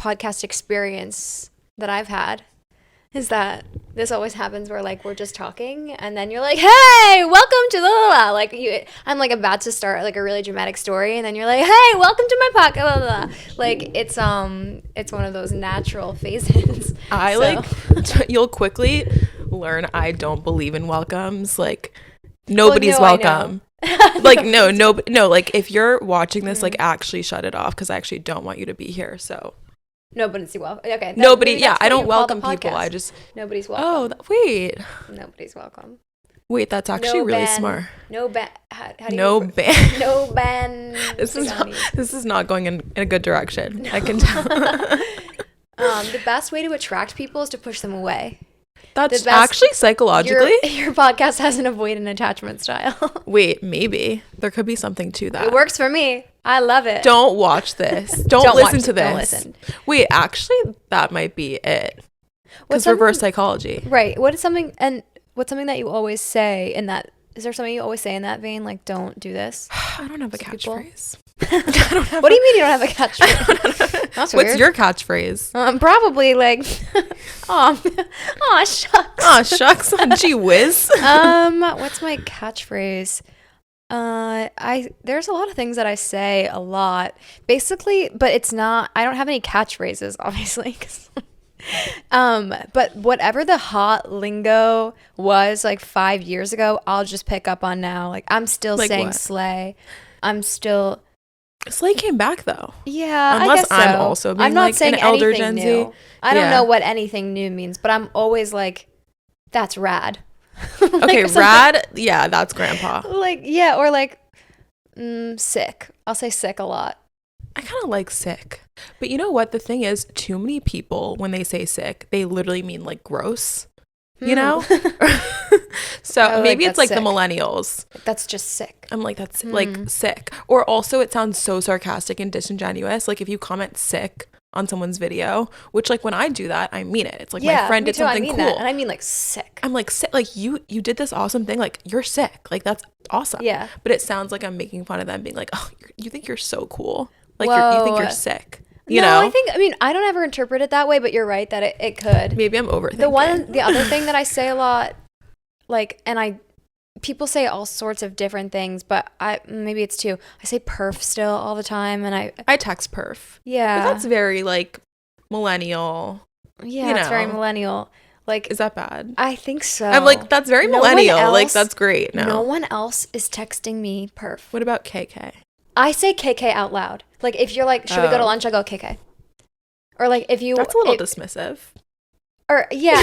podcast experience that I've had is that this always happens where like we're just talking and then you're like, hey, welcome to la la la. Like I'm like about to start like a really dramatic story and then you're like, hey, welcome to my podcast. La, la, la. Like it's one of those natural phases. You'll quickly learn I don't believe in welcomes. Like nobody's welcome. Like no, like if you're watching this, like actually shut it off because I actually don't want you to be here. So nobody's welcome. Okay. Nobody. I don't welcome people. I just nobody's welcome. Oh, wait. Nobody's welcome. Wait, that's actually really smart. No ban. No ban. No ban. This is not going in a good direction. No. I can tell. The best way to attract people is to push them away. That's actually psychologically. Your podcast has an avoid and attachment style. Wait, maybe there could be something to that. It works for me. I love it. Don't watch this. Don't listen to this. Don't listen. Wait, actually, that might be it. Because reverse psychology. Right. What's something that you always say in that? Is there something you always say in that vein? Like, don't do this. I don't have a catchphrase. What do you mean you don't have a catchphrase? That's weird. What's your catchphrase? Probably like, aw, shucks. Aw, shucks. Gee whiz. What's my catchphrase? There's a lot of things that I say a lot, basically, but it's not. I don't have any catchphrases, obviously. But whatever the hot lingo was like 5 years ago, I'll just pick up on now. Like I'm still saying what? Slay. Slay came back though. Yeah, unless I guess so. I'm also being not like saying an elder anything Gen Z. new. I don't know what anything new means, but I'm always like, that's rad. Okay, rad. Yeah, that's grandpa. Like yeah, or like sick. I'll say sick a lot. I kind of like sick. But you know what? The thing is, too many people, when they say sick, they literally mean like gross. You know? So maybe it's like sick. The millennials. That's just sick. I'm like, that's like sick. Or also it sounds so sarcastic and disingenuous. Like if you comment sick on someone's video, which like when I do that, I mean it. It's like my friend did something cool. That. And I mean like sick. I'm like sick. Like you did this awesome thing. Like you're sick. Like that's awesome. Yeah. But it sounds like I'm making fun of them being like, oh, you think you're so cool. Like you think you're sick. You know? I don't ever interpret it that way, but you're right that it could. Maybe I'm overthinking. The other thing that I say a lot, like, and people say all sorts of different things, but maybe it's two. I say perf still all the time, and I text perf. Yeah. But that's very like millennial. Yeah, it's very millennial. Like, is that bad? I think so. I'm like, that's very millennial. Like, that's great. No one else is texting me perf. What about KK? I say KK out loud. Like, if you're like, should we go to lunch? I go KK. Or like, if you... That's a little dismissive. Or, yeah.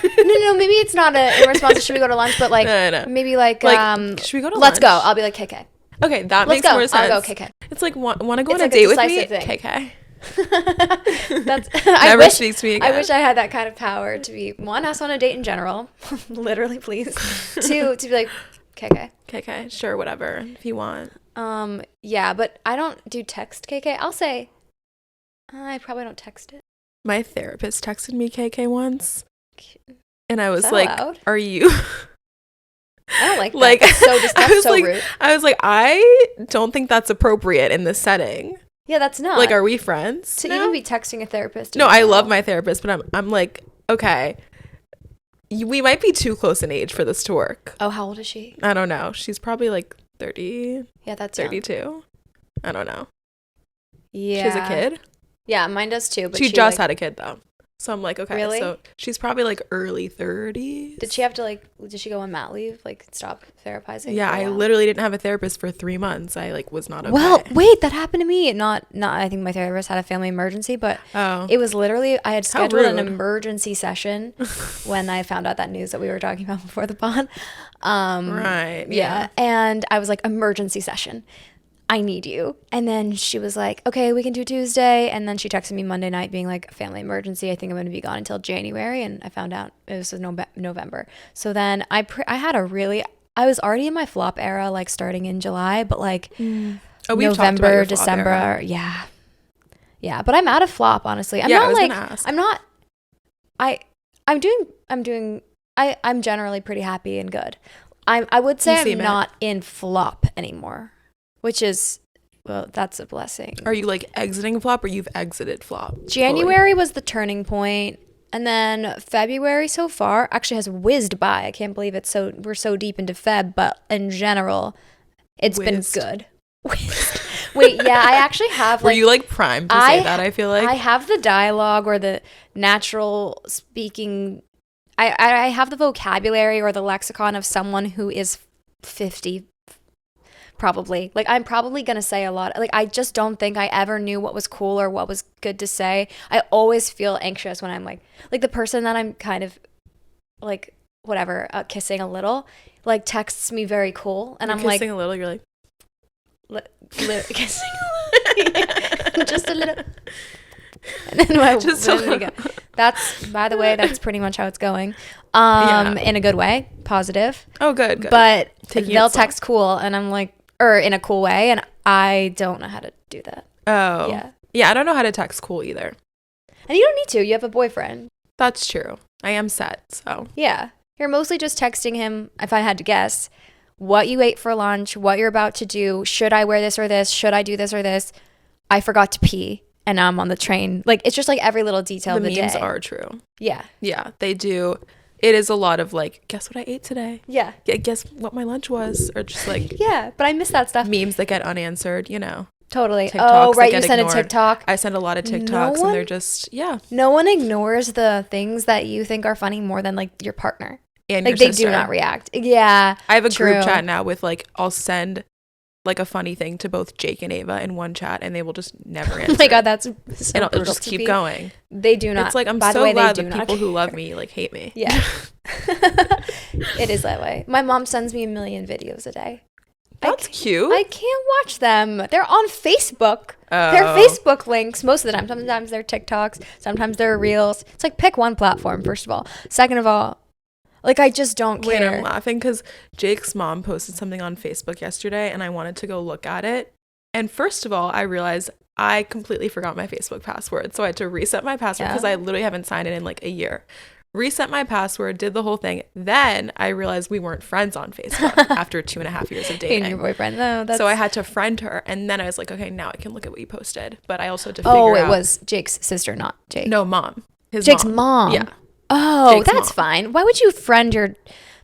No, maybe it's not in response to should we go to lunch, but like, no. Maybe like should we go to lunch? Let's go. I'll be like, KK. Okay, that makes more sense. I'll go KK. It's like, want to go on a date with me? Thing. KK. Never speaks to me again. I wish I had that kind of power to be, one, ask on a date in general. Literally, please. Two, to be like, KK. KK, sure, whatever, if you want. Yeah, but I don't do text KK. I'll say, I probably don't text it. My therapist texted me KK once, and I was like, loud? Are you... I don't like that. Like, that's so rude. I was like, I don't think that's appropriate in this setting. Yeah, that's not. Like, are we friends? To even be texting a therapist. No, I love my therapist, but I'm like, okay, we might be too close in age for this to work. Oh, how old is she? I don't know. She's probably like 30. Yeah, that's 32. Young. I don't know. Yeah. She has a kid? Yeah, mine does too. But she just had a kid though. So I'm like, okay, really? So she's probably like early 30s. Did she have to did she go on mat leave? Like stop therapizing? Yeah, I literally didn't have a therapist for 3 months. I like was not okay. Well, wait, that happened to me. Not I think my therapist had a family emergency, but it was literally, I had scheduled an emergency session when I found out that news that we were talking about before the pod. Right. Yeah. And I was like, emergency session. I need you. And then she was like, okay, we can do Tuesday. And then she texted me Monday night being like, family emergency. I think I'm going to be gone until January. And I found out it was November. So then I was already in my flop era, like starting in July, but like November, December. Era. Yeah. Yeah. But I'm out of flop, honestly. I'm generally pretty happy and good. I would say I'm not in flop anymore. Which is well, that's a blessing. Are you like exiting flop, or you've exited flop? January was the turning point, and then February so far actually has whizzed by. I can't believe it's we're so deep into Feb, but in general, it's been good. Wait, yeah, I actually have. Were you like primed to say that? I feel like I have the dialogue or the natural speaking. I have the vocabulary or the lexicon of someone who is 50. Probably. Like, I'm probably going to say a lot. Like, I just don't think I ever knew what was cool or what was good to say. I always feel anxious when I'm like the person that I'm kind of like, whatever, kissing a little, like texts me very cool. And I'm like. Kissing a little, you're like. Kissing a little. Just a little. And then that's, by the way, that's pretty much how it's going. In a good way, positive. Oh, good. But they'll text cool, and I'm like, or in a cool way, and I don't know how to do that. Oh. Yeah, I don't know how to text cool either. And you don't need to. You have a boyfriend. That's true. I am set, so. Yeah. You're mostly just texting him, if I had to guess, what you ate for lunch, what you're about to do, should I wear this or this, should I do this or this, I forgot to pee, and now I'm on the train. Like, it's just like every little detail of the day. The memes are true. Yeah. Yeah, they do. It is a lot of like, guess what I ate today? Yeah. Guess what my lunch was? Or just like. Yeah, but I miss that stuff. Memes that get unanswered, you know. Totally. TikToks oh, right. You sent ignored. a TikTok. I send a lot of TikToks and they're just, yeah. No one ignores the things that you think are funny more than like your partner. And like your they do not react. Yeah. I have a group chat now with like, I'll send like a funny thing to both Jake and Ava in one chat and they will just never answer. Oh my God, that's so and it'll just keep going. They do not. It's like, I'm so glad that people who love me like hate me. Yeah. It is that way. My mom sends me 1 million videos a day. That's cute. I can't watch them. They're on Facebook. Oh. They're Facebook links most of the time. Sometimes they're TikToks. Sometimes they're Reels. It's like, pick one platform, first of all. Second of all, like, I just don't care. Wait, I'm laughing because Jake's mom posted something on Facebook yesterday and I wanted to go look at it. And first of all, I realized I completely forgot my Facebook password. So I had to reset my password because I literally haven't signed in like a year. Reset my password, did the whole thing. Then I realized we weren't friends on Facebook after 2.5 years of dating. And your boyfriend, though. So I had to friend her. And then I was like, okay, now I can look at what you posted. But I also had to figure out. Oh, it was Jake's sister, not Jake. No, mom. Jake's mom. Yeah. Oh, Jake's that's mom. Fine. Why would you friend your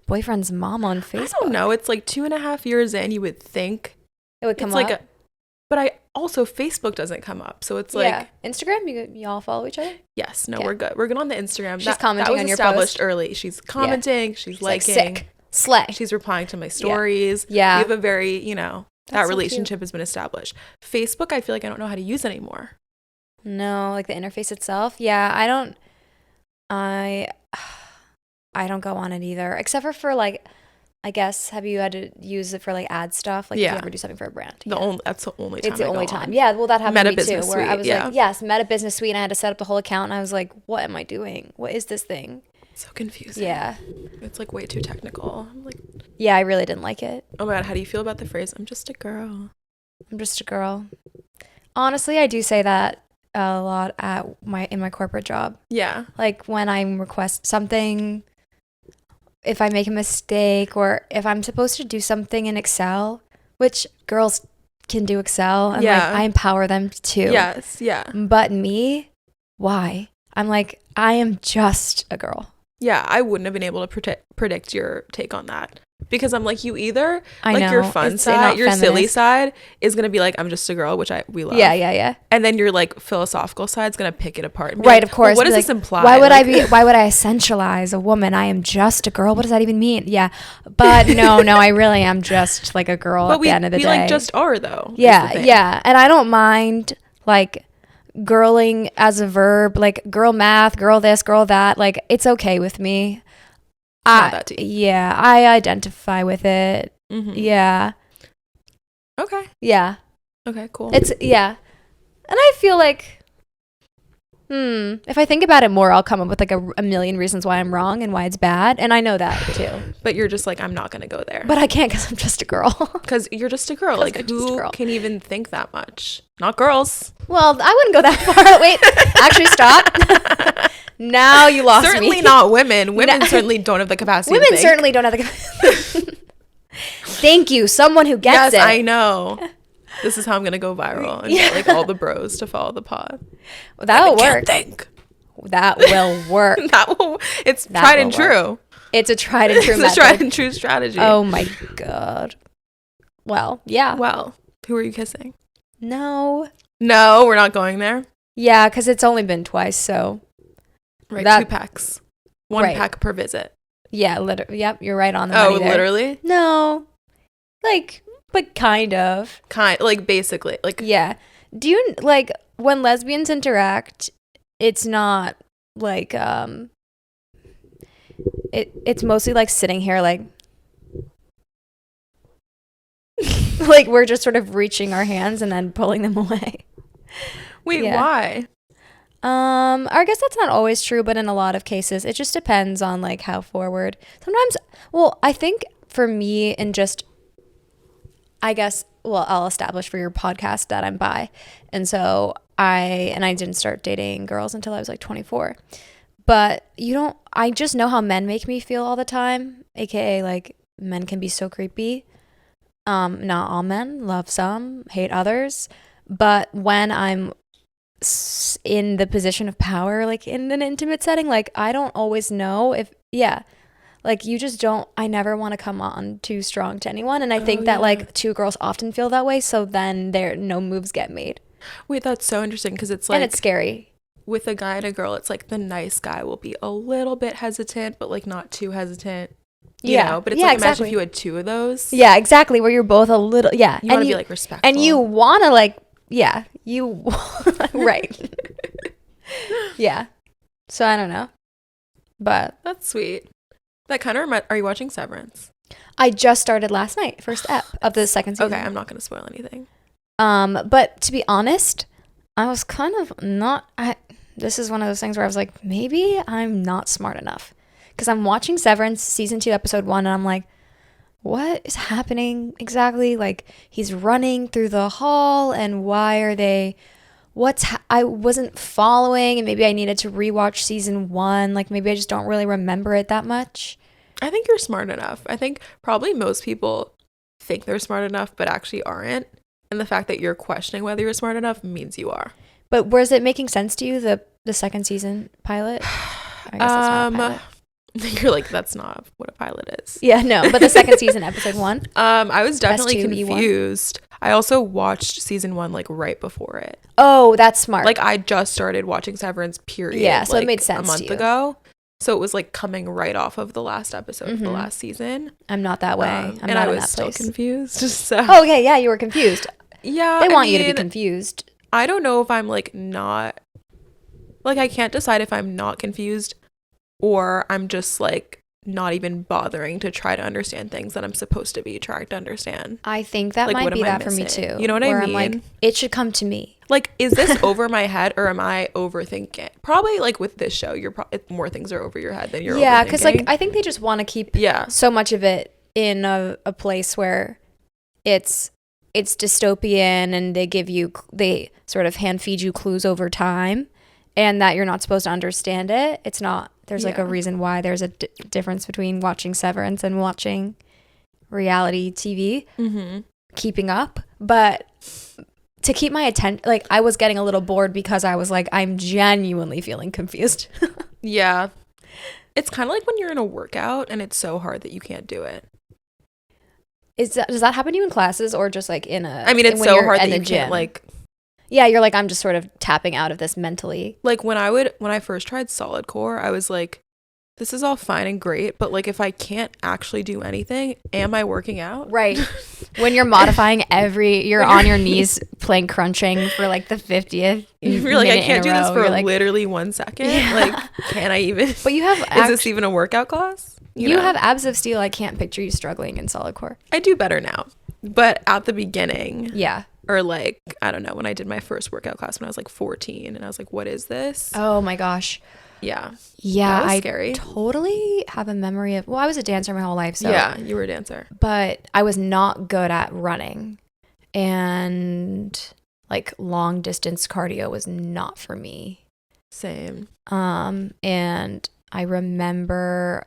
boyfriend's mom on Facebook? I don't know. It's like 2.5 years in, you would think. It would come up. Like but I also, Facebook doesn't come up. So it's like. Instagram? You all follow each other? Yes. No, we're good. We're good on the Instagram. She's commenting on your post. That was established early. She's commenting. She's liking. Like, sick. Slay. She's replying to my stories. Yeah. We have a very, that so relationship has been established. Facebook, I feel like I don't know how to use anymore. No, like the interface itself. Yeah, I don't go on it either, except for like, I guess, have you had to use it for like ad stuff? Like, do you ever do something for a brand? That's the only time. It's the only time. Yeah, well, that happened to me too. Where I was like, yes, Meta Business Suite, and I had to set up the whole account, and I was like, what am I doing? What is this thing? So confusing. Yeah. It's like way too technical. I'm like, yeah, I really didn't like it. Oh my God, how do you feel about the phrase, I'm just a girl? I'm just a girl. Honestly, I do say that a lot in my corporate job. Yeah. Like when I request something, if I make a mistake, or if I'm supposed to do something in Excel, which girls can do Excel, and like I empower them too. Yes, yeah. But me, why? I'm like, I am just a girl. Yeah, I wouldn't have been able to predict your take on that. Because I'm like, you either, your fun side, your silly side is going to be like, I'm just a girl, which we love. Yeah. And then your like philosophical side is going to pick it apart. Right, of course. Well, what does this imply? Why would why would I essentialize a woman? I am just a girl. What does that even mean? Yeah. But no, I really am just like a girl at the end of the day. We like just are though. Yeah. And I don't mind like girling as a verb, like girl math, girl this, girl that. Like, it's okay with me. Not that deep. Yeah, I identify with it. Mm-hmm. Yeah. Okay. Yeah. Okay, cool. And I feel like, if I think about it more, I'll come up with like a million reasons why I'm wrong and why it's bad. And I know that too. But you're just like, I'm not going to go there. But I can't because I'm just a girl. Because you're just a girl. Like, who can even think that much? Not girls. Well, I wouldn't go that far. Wait, actually stop. Now you lost me. Certainly not women. Women certainly don't have the capacity to think. Women certainly don't have the capacity. Thank you. Someone who gets it. Yes, I know. This is how I'm going to go viral and get like all the bros to follow the pod. Well, that'll work. Think. That will work. It's tried and true. It's a tried and true method. It's a tried and true strategy. Oh my God. Well, yeah. Well, who are you kissing? No, we're not going there. Yeah, because it's only been twice, so. Right, 2 packs. 1 right. pack per visit. Yeah, yep, you're right on the money there. Literally? No. Like, but kind of. Like, basically. Like. Yeah. Do you, like, when lesbians interact, it's not, like, it's mostly, like, sitting here, like, like, we're just sort of reaching our hands and then pulling them away. Wait, why? I guess that's not always true, but in a lot of cases, it just depends on like how forward. Sometimes, well, I think for me and just, I guess, well, I'll establish for your podcast that I'm bi. And so I didn't start dating girls until I was like 24. But I just know how men make me feel all the time, aka like men can be so creepy. Not all men, love some, hate others. But when I'm in the position of power, like in an intimate setting, like I don't always know if, like you just don't, I never want to come on too strong to anyone. And I think that like 2 girls often feel that way. So then no moves get made. Wait, that's so interesting because it's like. And it's scary. With a guy and a girl, it's like the nice guy will be a little bit hesitant, but like not too hesitant. You know? But it's like, imagine if you had 2 of those. Yeah, exactly. Where you're both a little, You want to be like respectful. And you want to like, right. Yeah. So I don't know. But. That's sweet. That kind of are you watching Severance? I just started last night, first ep of the second season. Okay, I'm not going to spoil anything. But to be honest, I was kind of not, this is one of those things where I was like, maybe I'm not smart enough. Because I'm watching Severance season 2, episode 1, and I'm like, what is happening exactly? Like, he's running through the hall, and why are they, I wasn't following, and maybe I needed to rewatch season 1. Like, maybe I just don't really remember it that much. I think you're smart enough. I think probably most people think they're smart enough, but actually aren't. And the fact that you're questioning whether you're smart enough means you are. But was it making sense to you, the second season pilot? I guess that's not a pilot. You're like, that's not what a pilot is. Yeah, no, but the second season, episode 1. I was definitely S2E1. confused. I also watched season 1 like right before it. Oh, that's smart. Like I just started watching Severance, period. Yeah, so like, it made sense a month ago. So it was like coming right off of the last episode of the last season. I'm not that way. I'm and not I in was that still place. Confused. So. Oh, okay, yeah, you were confused. Yeah, they want you to be confused. I don't know if I'm like not, like I can't decide if I'm not confused or I'm just like not even bothering to try to understand things that I'm supposed to be trying to understand. I think that like, might be that for me missing? too. You know what I mean? I'm like, it should come to me. Like, is this over my head or am I overthinking? Probably like with this show, more things are over your head than you're overthinking. Because like I think they just want to keep so much of it in a place where it's dystopian and they sort of hand feed you clues over time and that you're not supposed to understand it. It's not. There's like a reason why there's a difference between watching Severance and watching reality TV, keeping up. But to keep my attention, like I was getting a little bored because I was like, I'm genuinely feeling confused. Yeah. It's kind of like when you're in a workout and it's so hard that you can't do it. Does that happen to you in classes or just like I mean, it's so hard that you can't like. Yeah, you're like, I'm just sort of tapping out of this mentally. Like when I first tried solid core, I was like, this is all fine and great, but like if I can't actually do anything, am I working out? Right. When you're modifying you're on your knees playing crunching for like the 50th. You're like, I can't do this for like, literally 1 second. Yeah. Like, can I even? But you have. Is this even a workout class? You have abs of steel. I can't picture you struggling in solid core. I do better now, but at the beginning. Yeah. Or like, I don't know, when I did my first workout class when I was like 14 and I was like, what is this? Oh my gosh. Yeah. Yeah. That was scary. Totally have a memory of, well, I was a dancer my whole life. So. Yeah, you were a dancer. But I was not good at running. And like long distance cardio was not for me. Same. And I remember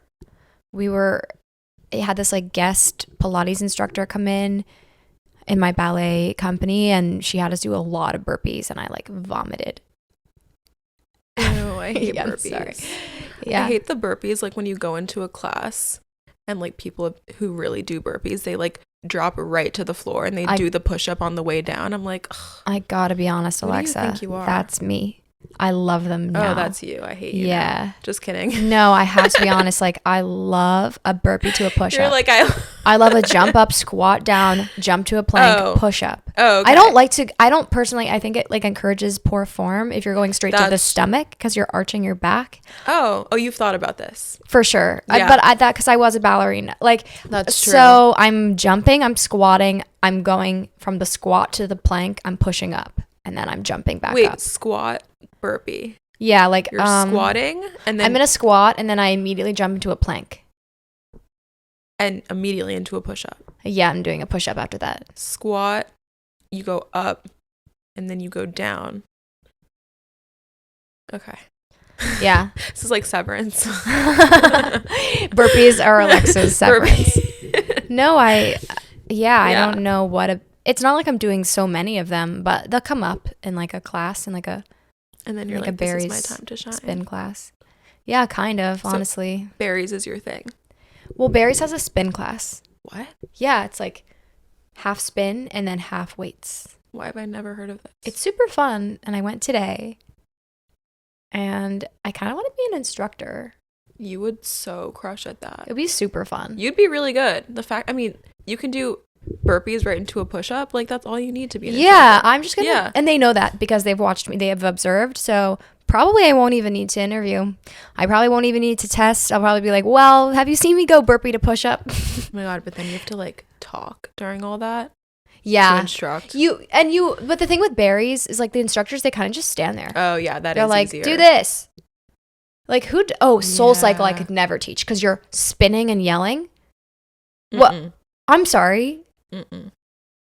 it had this like guest Pilates instructor come in. in my ballet company, and she had us do a lot of burpees, and I like vomited. Oh, I hate Yeah, burpees. I'm sorry. Yeah. I hate the burpees, like when you go into a class and like people who really do burpees, they like drop right to the floor and they do the push-up on the way down. I'm like, ugh, I gotta be honest, Alexa. What do you think you are? That's me. I love them now. Oh, that's you. I hate you. Yeah. Now. Just kidding. No, I have to be honest. Like, I love a burpee to a push-up. You're like, I love a jump up, squat down, jump to a plank, push up. Oh, okay. I don't personally, I think it like encourages poor form if you're going straight to the stomach because you're arching your back. Oh, you've thought about this. For sure. Yeah. Because I was a ballerina. Like, that's true. So I'm jumping, I'm squatting, I'm going from the squat to the plank, I'm pushing up, and then I'm jumping back up. Wait, squat, burpee. Yeah, like you're squatting and then I'm in a squat and then I immediately jump into a plank. And immediately into a push-up. Yeah, I'm doing a push-up after that. Squat, you go up, and then you go down. Okay. Yeah. This is like Severance. Burpees are Alexa's Severance. No, I don't know it's not like I'm doing so many of them, but they'll come up in like a class and like a and then you're like Barry's this is my time to shine. Spin class. Yeah, kind of, honestly. Barry's is your thing. Well, Barry's has a spin class. What? Yeah, it's like half spin and then half weights. Why have I never heard of this? It's super fun, and I went today. And I kind of want to be an instructor. You would so crush at that. It'd be super fun. You'd be really good. You can do burpees right into a push-up. Like, that's all you need to be an instructor. I'm just gonna. Yeah. And they know that because they've watched me. They have observed. So probably I won't even need to interview. I probably won't even need to test. I'll probably be like, well, have you seen me go burpee to push-up? Oh my God, but then you have to like talk during all that. Yeah. To instruct. But the thing with Barry's is like the instructors, they kind of just stand there. Oh yeah, They're like, easier. Do this. Like Soul Cycle I could never teach because you're spinning and yelling. What? I'm sorry.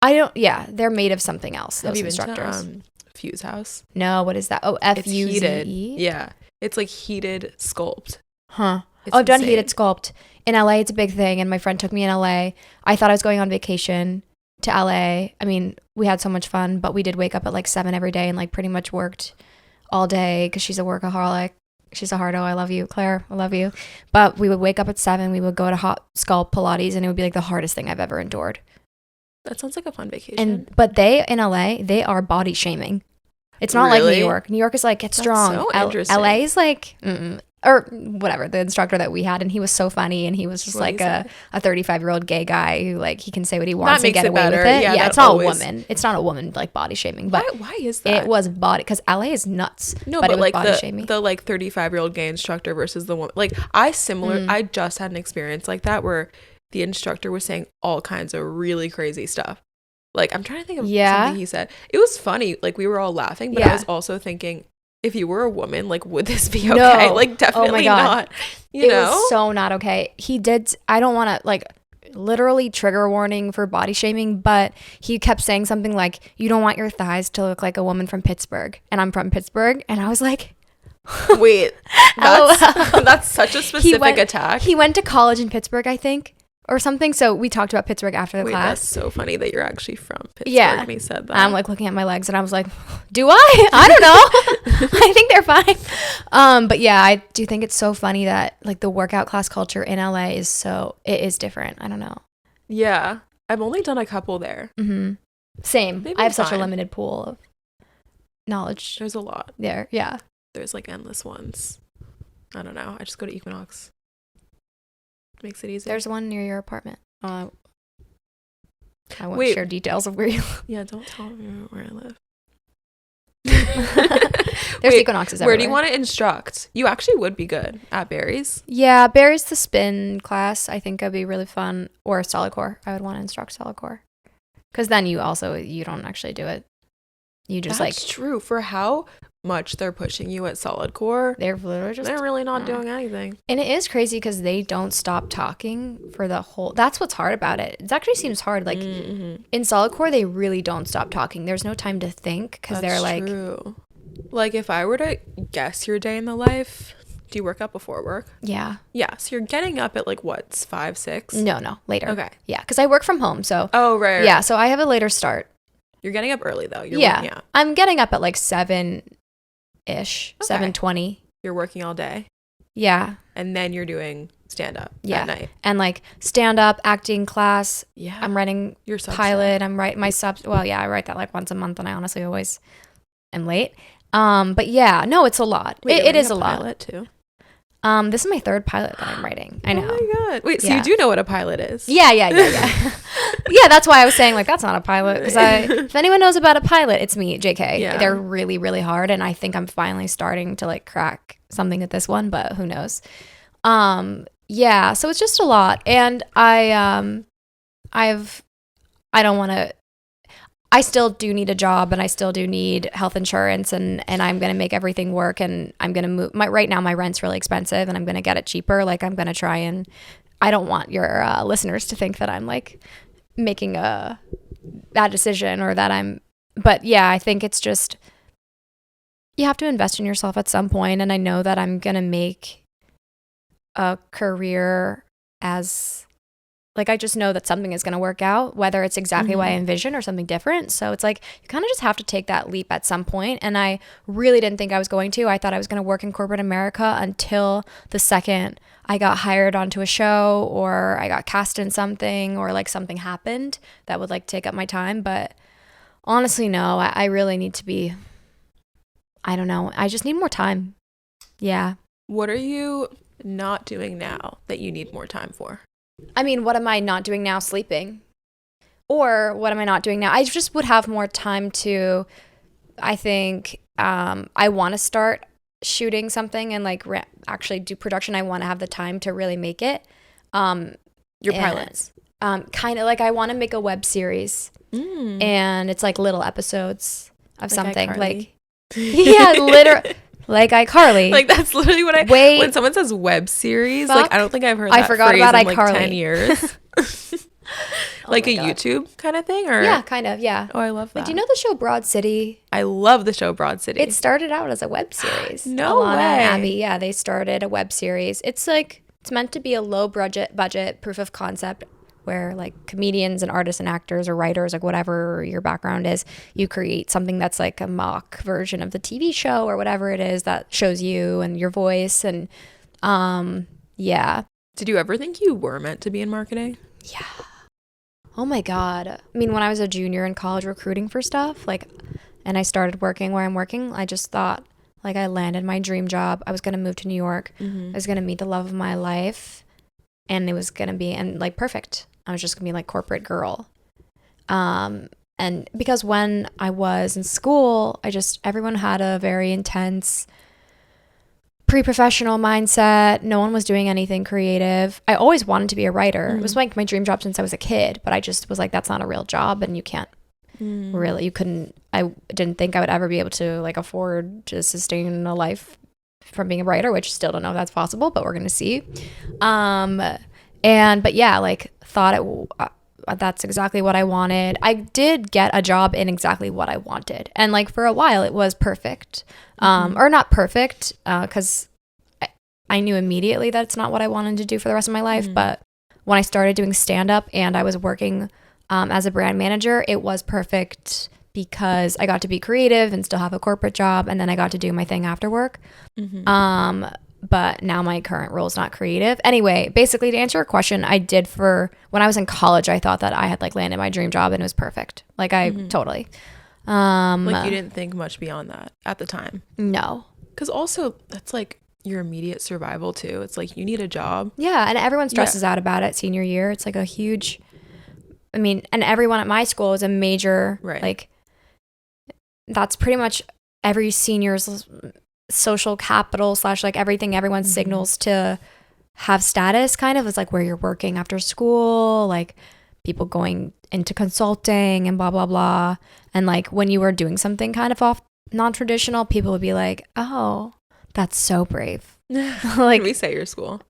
I don't. Yeah, they're made of something else. Those instructors. Been to, Fuse House. No, what is that? Oh, FUZE. Yeah, it's like heated sculpt. Huh. I've done heated sculpt in LA. It's a big thing, and my friend took me in LA. I thought I was going on vacation to LA. I mean, we had so much fun, but we did wake up at like 7 every day and like pretty much worked all day because she's a workaholic. She's a hardo. I love you, Claire. I love you. But we would wake up at 7. We would go to hot sculpt Pilates, and it would be like the hardest thing I've ever endured. That sounds like a fun vacation. But they in LA, they are body shaming. It's not like New York. New York is like, get strong. So interesting. LA is like, or whatever, the instructor that we had, and he was so funny, and he was just like a 35-year-old gay guy who like he can say what he wants and get away with it. Yeah, it's not a woman. It's not a woman like body shaming. But why is that? It was body because LA is nuts. No, but like the like 35-year-old gay instructor versus the woman. Like I just had an experience like that where the instructor was saying all kinds of really crazy stuff. Like I'm trying to think of something he said. It was funny. Like we were all laughing, but I was also thinking, if you were a woman, like, would this be okay? No. Like, definitely not. It was so not okay. He did. I don't want to, like, literally trigger warning for body shaming, but he kept saying something like, you don't want your thighs to look like a woman from Pittsburgh. And I'm from Pittsburgh. And I was like, wait, that's such a specific attack. He went to college in Pittsburgh, I think. Or something. So we talked about Pittsburgh after the class. That's so funny that you're actually from Pittsburgh. Yeah. And he said that. I'm like looking at my legs and I was like, do I? I don't know. I think they're fine. But yeah, I do think it's so funny that like the workout class culture in LA it is different. I don't know. Yeah. I've only done a couple there. Mm-hmm. Same. I have such a limited pool of knowledge. There's a lot. There. Yeah. There's like endless ones. I don't know. I just go to Equinox. Makes it easy. There's one near your apartment. I won't share details of where you live. Yeah, don't tell me where I live. There's Equinoxes everywhere. Where do you want to instruct? You actually would be good at Barry's. Yeah, Barry's the spin class. I think it'd be really fun. Or solid core. I would want to instruct solid core. Because then you don't actually do it. You just That's true. For how much they're pushing you at solid core, they're really not doing anything. And it is crazy because they don't stop talking for the whole. That's what's hard about it. It actually seems hard. Like in solid core, they really don't stop talking. There's no time to think because they're like. True. Like if I were to guess your day in the life, Do you work out before work? Yeah. Yeah. So you're getting up at like what, 5, 6? No, later. Okay. Yeah, because I work from home, so. Oh, right. Yeah, so I have a later start. You're getting up early though. You're working out. I'm getting up at like 7-ish, 7:20. You're working all day. Yeah. And then you're doing stand-up at night. And like stand-up, acting class. Yeah. I'm writing your Substack. pilot. I'm writing my well, yeah, I write that like once a month, and I honestly always am late. But yeah, no, it's a lot. Wait, it is a pilot lot. too? This is my third pilot that I'm writing. I know. Oh my God. Wait, so you do know what a pilot is? Yeah. Yeah, that's why I was saying like that's not a pilot, because if anyone knows about a pilot, it's me, JK. Yeah. They're really, really hard, and I think I'm finally starting to like crack something at this one, but who knows? Yeah, so it's just a lot, and I don't want to. I still do need a job, and I still do need health insurance, and I'm going to make everything work, and I'm going to move. Right now my rent's really expensive, and I'm going to get it cheaper. Like I'm going to try, and I don't want your listeners to think that I'm like making a bad decision or that but yeah, I think it's just, you have to invest in yourself at some point, and I know that I'm going to make a career as like, I just know that something is going to work out, whether it's exactly what I envision or something different. So it's like, you kind of just have to take that leap at some point. And I really didn't think I was going to. I thought I was going to work in corporate America until the second I got hired onto a show, or I got cast in something, or like something happened that would like take up my time. But honestly, no, I really need to be, I don't know. I just need more time. Yeah. What are you not doing now that you need more time for? I mean, what am I not doing now? Sleeping. Or what am I not doing now? I just would have more time to, I think, I want to start shooting something and like actually do production. I want to have the time to really make it. Your pilots. Kind of like I want to make a web series. And it's like little episodes of something. Like, yeah, literally. Like iCarly. Like that's literally what when someone says web series, like I don't think I've heard that forgot phrase about in like iCarly. 10 years. Like a YouTube kind of thing, or yeah, kind of, yeah. Oh, I love that. Like, do you know the show Broad City? I love the show Broad City. It started out as a web series. No Alana way. and Abby, yeah, they started a web series. It's like, it's meant to be a low budget proof of concept where like comedians and artists and actors or writers, like whatever your background is, you create something that's like a mock version of the TV show or whatever it is that shows you and your voice. And yeah. Did you ever think you were meant to be in marketing? Yeah. Oh my God. I mean, when I was a junior in college recruiting for stuff, like, and I started working where I'm working, I just thought like I landed my dream job. I was going to move to New York. I was going to meet the love of my life, and it was going to be, and like perfect. I was just going to be like corporate girl. And because when I was in school, everyone had a very intense pre-professional mindset. No one was doing anything creative. I always wanted to be a writer. It was like my dream job since I was a kid, but I just was like, that's not a real job, and you can't really, I didn't think I would ever be able to like afford to sustain a life from being a writer, which still don't know if that's possible, but we're going to see. But yeah, like thought that's exactly what I wanted. I did get a job in exactly what I wanted. And like for a while it was perfect. Or not perfect, because I knew immediately that it's not what I wanted to do for the rest of my life. But when I started doing stand-up and I was working as a brand manager, it was perfect because I got to be creative and still have a corporate job, and then I got to do my thing after work. But now my current role is not creative. Anyway, basically to answer your question, when I was in college, I thought that I had like landed my dream job and it was perfect. Like I totally. Like you didn't think much beyond that at the time. No. Because also that's like your immediate survival too. It's like you need a job. Yeah, and everyone stresses out about it senior year. It's like a huge, I mean, and everyone at my school is a major, like that's pretty much every senior's social capital / like everything everyone signals to have status kind of is like where you're working after school, like people going into consulting and blah blah blah. And like when you were doing something kind of off non-traditional, people would be like, oh, that's so brave. Like, can we say your school?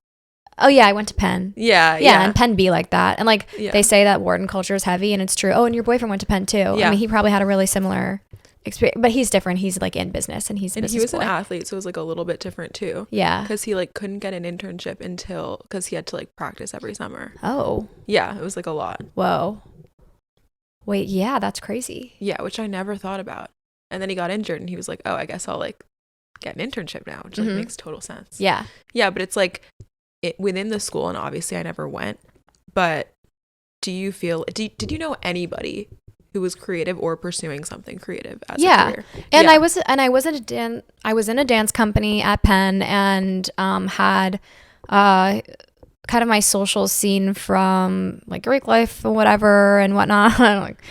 Oh yeah, I went to Penn. Yeah, and Penn be like that. And like they say that Wharton culture is heavy, and it's true. Oh, and your boyfriend went to Penn too. I mean, he probably had a really similar experience. But he's different. He's like in business, and he's a And he business was boy. an athlete, so it was like a little bit different too. Yeah. Because he like couldn't get an internship because he had to like practice every summer. Oh. Yeah, it was like a lot. Whoa. Wait, yeah, that's crazy. Yeah, which I never thought about. And then he got injured, and he was like, "Oh, I guess I'll like get an internship now," which like makes total sense. Yeah. Yeah, but it's like within the school, and obviously I never went. But do you feel? Did you know anybody who was creative or pursuing something creative as a career? And I was in a dance company at Penn, and had kind of my social scene from like Greek life and whatever and whatnot. Like,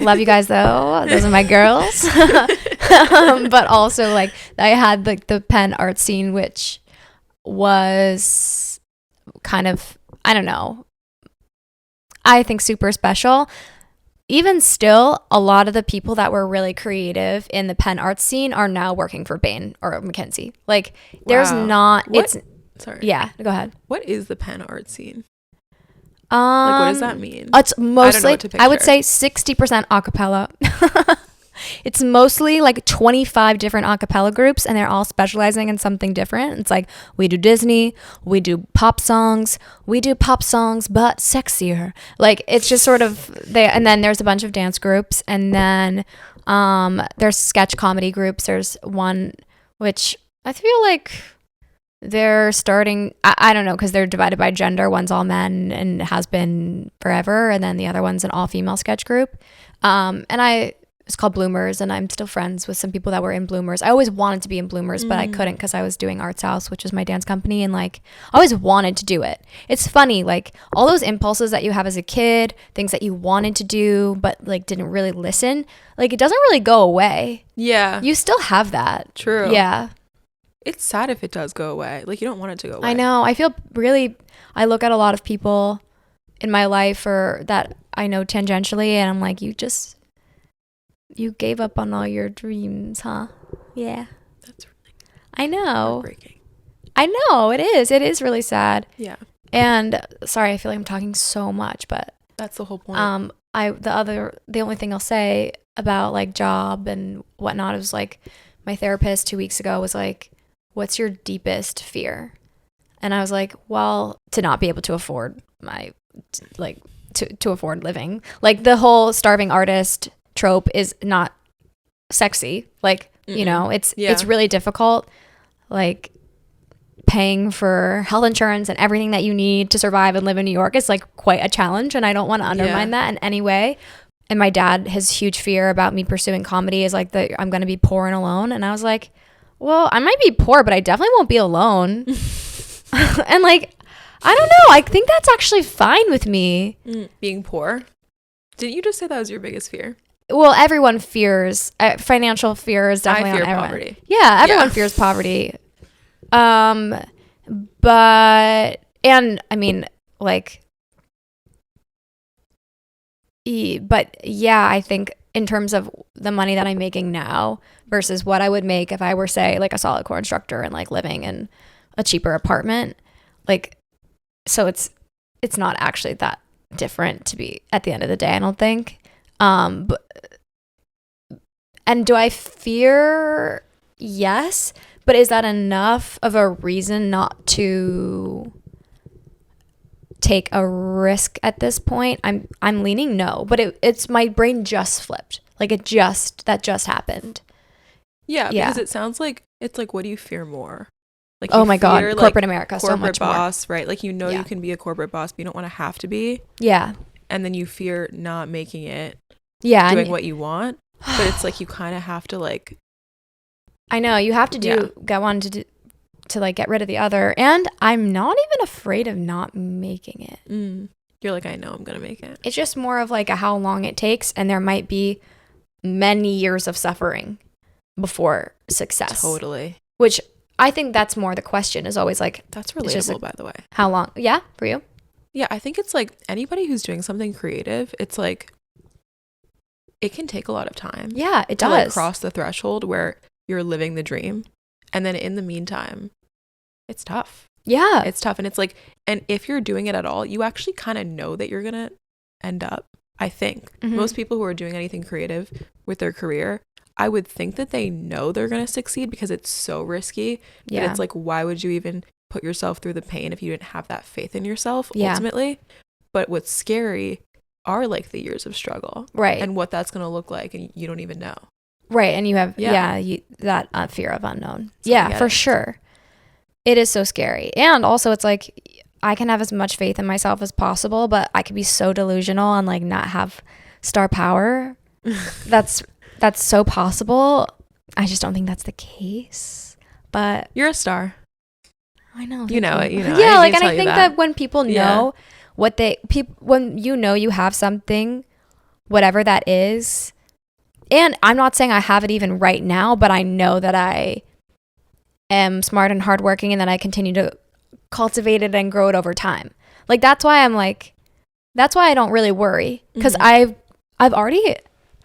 love you guys though. Those are my girls. But also like I had like the Penn art scene, which was kind of, I don't know, I think super special. Even still, a lot of the people that were really creative in the Penn art scene are now working for Bain or McKinsey. Like, there's not. Sorry. Yeah, go ahead. What is the Penn art scene? Like, what does that mean? It's mostly, I would say 60% acapella. It's mostly like 25 different acapella groups, and they're all specializing in something different. It's like we do Disney, we do pop songs, but sexier. Like it's just sort of there. And then there's a bunch of dance groups, and then there's sketch comedy groups. There's one which I feel like they're starting. I don't know, because they're divided by gender. One's all men and has been forever, and then the other one's an all female sketch group. It's called Bloomers, and I'm still friends with some people that were in Bloomers. I always wanted to be in Bloomers, but I couldn't because I was doing Arts House, which is my dance company, and like I always wanted to do it. It's funny, like all those impulses that you have as a kid, things that you wanted to do but like didn't really listen, like it doesn't really go away. Yeah. You still have that. True. Yeah. It's sad if it does go away. Like you don't want it to go away. I know. I look at a lot of people in my life or that I know tangentially, and I'm like, you gave up on all your dreams, huh? Yeah. That's really I know. heartbreaking. I know. It is. It is really sad. Yeah. And sorry, I feel like I'm talking so much, but that's the whole point. The only thing I'll say about like job and whatnot is like my therapist 2 weeks ago was like, "What's your deepest fear?" And I was like, "Well, to not be able to afford to afford living. Like the whole starving artist trope is not sexy. Like, you know, it's really difficult, like paying for health insurance and everything that you need to survive and live in New York is like quite a challenge, and I don't want to undermine that in any way. And my dad, his huge fear about me pursuing comedy is like I'm going to be poor and alone. And I was like, well, I might be poor, but I definitely won't be alone. And like, I don't know, I think that's actually fine with me. Being poor? Didn't you just say that was your biggest fear? Well, everyone fears financial fear is definitely I fear on everyone. poverty. Yeah, everyone fears poverty. But and I mean like but yeah, I think in terms of the money that I'm making now versus what I would make if I were, say, like a solid core instructor and like living in a cheaper apartment, like, so it's not actually that different to be at the end of the day, I don't think. But, and do I fear? Yes, but is that enough of a reason not to take a risk at this point? I'm leaning no, but it's my brain just flipped. Like that just happened. Yeah, because it sounds like it's like, what do you fear more? Like, oh my God, like, corporate America, corporate so much boss, more. right? Like, you know, you can be a corporate boss, but you don't want to have to be. Yeah. And then you fear not making it. Yeah. Doing what you want, but it's like you kind of have to like. I know you have to get one to like get rid of the other, and I'm not even afraid of not making it. You're like, I know I'm gonna make it. It's just more of like a how long it takes, and there might be many years of suffering before success. Totally. Which I think that's more the question, is always like, that's relatable, by the way. How long? Yeah, for you? Yeah, I think it's like anybody who's doing something creative, it's like it can take a lot of time. Yeah, it does. To like cross the threshold where you're living the dream, and then in the meantime, it's tough. Yeah, it's tough, and it's like, and if you're doing it at all, you actually kind of know that you're gonna end up I think most people who are doing anything creative with their career, I would think that they know they're going to succeed because it's so risky. Yeah. That it's like, why would you even put yourself through the pain if you didn't have that faith in yourself Yeah. ultimately? But what's scary are like the years of struggle. Right. And what that's going to look like, and you don't even know. Right. And you have, that fear of unknown. Yeah, for sure. It is so scary. And also it's like, I can have as much faith in myself as possible, but I could be so delusional and like not have star power. That's so possible. I just don't think that's the case. But you're a star. I know. You know it. Yeah, like, and I think that when people know when you know you have something, whatever that is, and I'm not saying I have it even right now, but I know that I am smart and hardworking and that I continue to cultivate it and grow it over time. Like, that's why I don't really worry, because I've already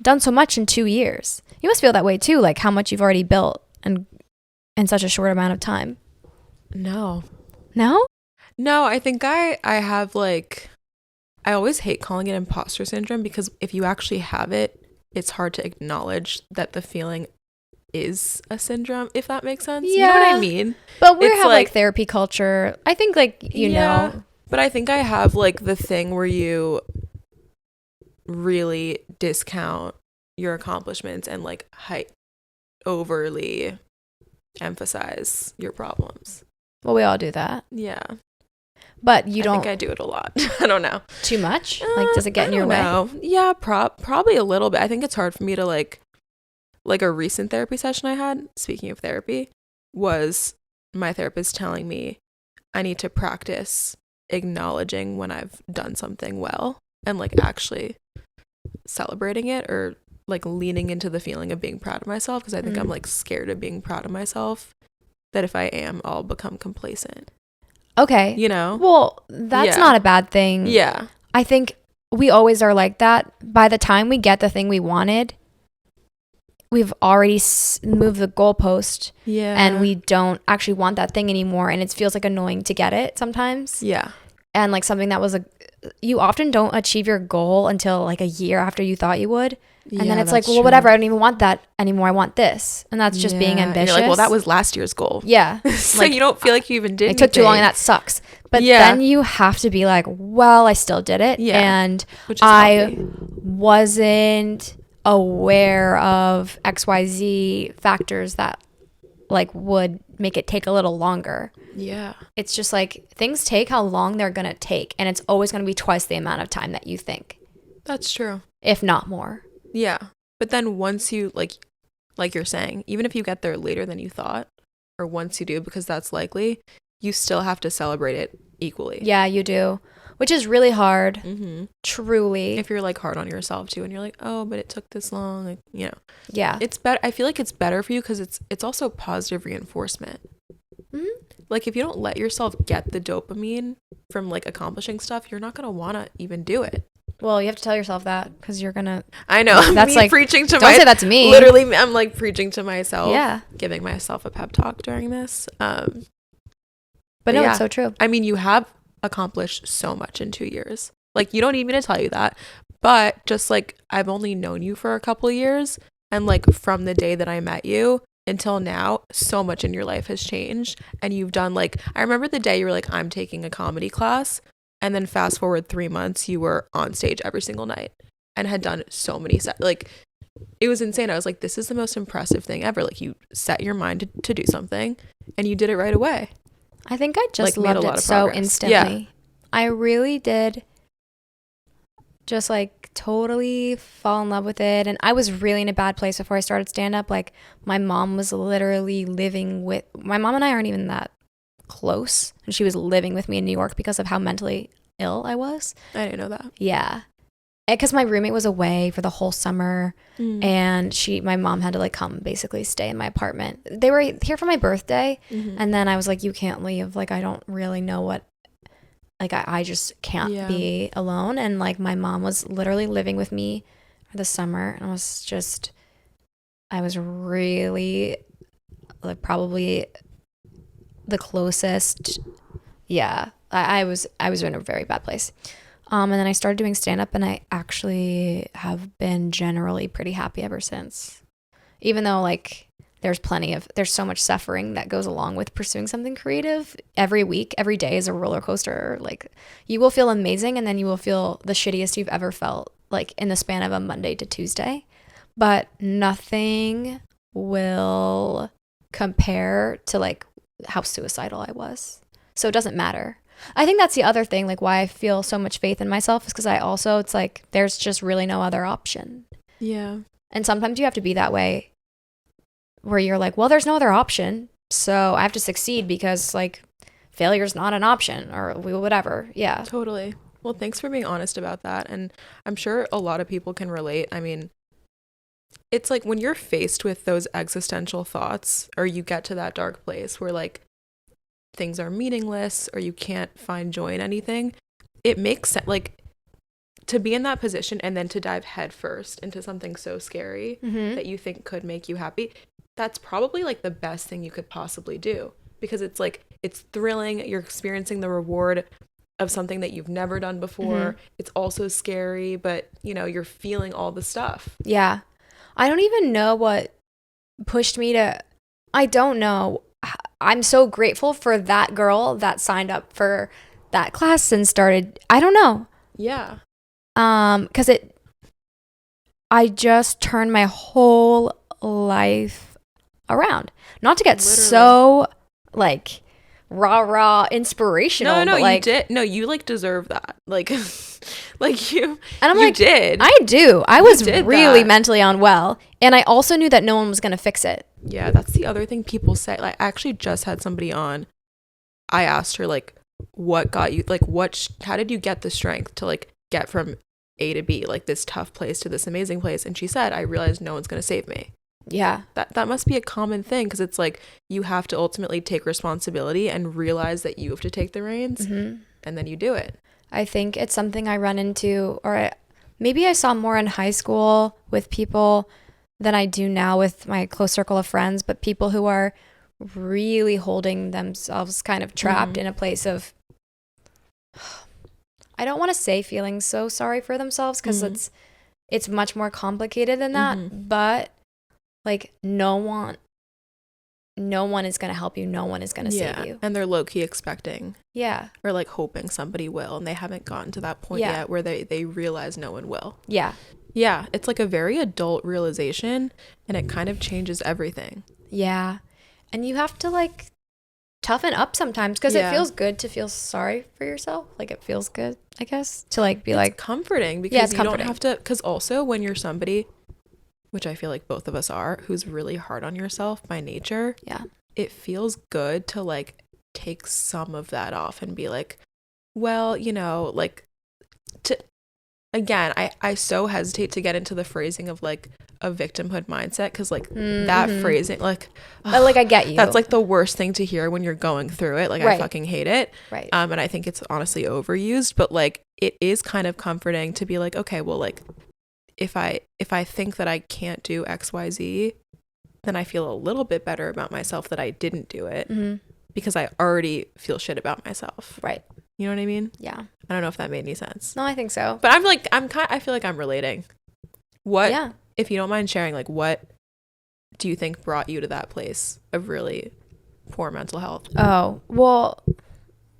done so much in 2 years. You must feel that way too, like how much you've already built and in such a short amount of time. No, I think I have like, I always hate calling it imposter syndrome, because if you actually have it, it's hard to acknowledge that the feeling is a syndrome, if that makes sense. Yeah. You know what I mean? But we have like therapy culture. I think like, you know. But I think I have like the thing where you really discount your accomplishments and like overly emphasize your problems. Well, we all do that. Yeah. But I think I do it a lot. I don't know. Too much? Like, does it get in your way? Yeah, probably a little bit. I think it's hard for me to like a recent therapy session I had, speaking of therapy, was my therapist telling me I need to practice acknowledging when I've done something well and like actually celebrating it, or like leaning into the feeling of being proud of myself, because I think I'm like scared of being proud of myself, that if I am, I'll become complacent. Okay. You know? Well, that's not a bad thing. Yeah. I think we always are like that. By the time we get the thing we wanted, we've already moved the goalpost. Yeah. And we don't actually want that thing anymore. And it feels like annoying to get it sometimes. Yeah. And like something that was you often don't achieve your goal until like a year after you thought you would. And then it's like, well, whatever, I don't even want that anymore. I want this. And that's just being ambitious. You're like, well, that was last year's goal. Yeah. So like, you don't feel like you even did anything. It took too long and that sucks. But then you have to be like, well, I still did it. Yeah. And I wasn't aware of XYZ factors that like would make it take a little longer. Yeah. It's just like things take how long they're going to take. And it's always going to be twice the amount of time that you think. That's true. If not more. Yeah. But then once you like you're saying, even if you get there later than you thought, or once you do, because that's likely, you still have to celebrate it equally. Yeah, you do. Which is really hard. Truly. If you're like hard on yourself too, and you're like, oh, but it took this long, like, you know. Yeah. It's better. I feel like it's better for you because it's also positive reinforcement. Like if you don't let yourself get the dopamine from like accomplishing stuff, you're not going to want to even do it. Well, you have to tell yourself that, because you're gonna. I know. That's like preaching to. Don't say that to me. Literally, I'm like preaching to myself. Yeah. Giving myself a pep talk during this. But no, it's so true. I mean, you have accomplished so much in 2 years. Like, you don't need me to tell you that. But just like, I've only known you for a couple of years, and like from the day that I met you until now, so much in your life has changed. And you've done like, I remember the day you were like, I'm taking a comedy class. And then fast forward 3 months, you were on stage every single night and had done so many like, it was insane. I was like, this is the most impressive thing ever. Like, you set your mind to do something and you did it right away. I think I just like, loved it so instantly. Yeah. I really did just like totally fall in love with it. And I was really in a bad place before I started stand up. Like, my mom was literally my mom and I aren't even that close, and she was living with me in New York because of how mentally ill I was. I didn't know that. Yeah, because my roommate was away for the whole summer, and my mom had to like come basically stay in my apartment. They were here for my birthday, and then I was like, you can't leave. Like, I don't really know what. Like, I just can't be alone. And like, my mom was literally living with me for the summer, and I was really like probably the closest. I was in a very bad place. And then I started doing stand-up, and I actually have been generally pretty happy ever since. Even though, like, there's so much suffering that goes along with pursuing something creative. Every week, every day is a roller coaster. Like, you will feel amazing, and then you will feel the shittiest you've ever felt, like, in the span of a Monday to Tuesday. But nothing will compare to, like, how suicidal I was. So it doesn't matter. I think that's the other thing, like, why I feel so much faith in myself is because it's like, there's just really no other option. Yeah. And sometimes you have to be that way where you're like, well, there's no other option. So I have to succeed because, like, failure's not an option or whatever. Yeah. Totally. Well, thanks for being honest about that. And I'm sure a lot of people can relate. I mean, it's like when you're faced with those existential thoughts or you get to that dark place where, like, things are meaningless or you can't find joy in anything, it makes sense, like, to be in that position and then to dive headfirst into something so scary that you think could make you happy. That's probably, like, the best thing you could possibly do, because it's like, it's thrilling, you're experiencing the reward of something that you've never done before. It's also scary, but, you know, you're feeling all the stuff. Yeah. I don't even know what pushed me to, I don't know. I'm so grateful for that girl that signed up for that class and started, I don't know. Yeah. Because I just turned my whole life around. Not to get Literally. so, like, rah inspirational. No, but, like, you did. No, you, like, deserve that. Like, like you. And I'm you like, did. I do. I was did really that. mentally unwell, and I also knew that no one was gonna fix it. Yeah, that's the other thing people say. Like, I actually just had somebody on. I asked her, like, what got you, like, how did you get the strength to, like, get from A to B, like, this tough place to this amazing place? And she said, I realized no one's going to save me. Yeah. That must be a common thing, because it's like, you have to ultimately take responsibility and realize that you have to take the reins, and then you do it. I think it's something I run into, or maybe I saw more in high school with people than I do now with my close circle of friends, but people who are really holding themselves kind of trapped in a place of, I don't want to say feeling so sorry for themselves, because it's much more complicated than that, but, like, no one is going to help you, no one is going to save you, and they're low-key expecting or, like, hoping somebody will, and they haven't gotten to that point yet where they realize no one will. Yeah, it's like a very adult realization, and it kind of changes everything. Yeah. And you have to, like, toughen up sometimes, because it feels good to feel sorry for yourself. Like, it feels good, I guess, to, like, be, like, comforting, because you don't have to, because also when you're somebody, which I feel like both of us are, who's really hard on yourself by nature, it feels good to, like, take some of that off and be like, well, you know, like, again, I so hesitate to get into the phrasing of, like, a victimhood mindset, because, like, that phrasing, like, but, like, I get you, that's, like, the worst thing to hear when you're going through it. Like, I fucking hate it, and I think it's honestly overused, but, like, it is kind of comforting to be like, okay, well, like, if I think that I can't do XYZ, then I feel a little bit better about myself that I didn't do it, because I already feel shit about myself. You know what I mean? Yeah. I don't know if that made any sense. No, I think so. But I feel like I'm relating. What, if you don't mind sharing, like, what do you think brought you to that place of really poor mental health? Oh, well,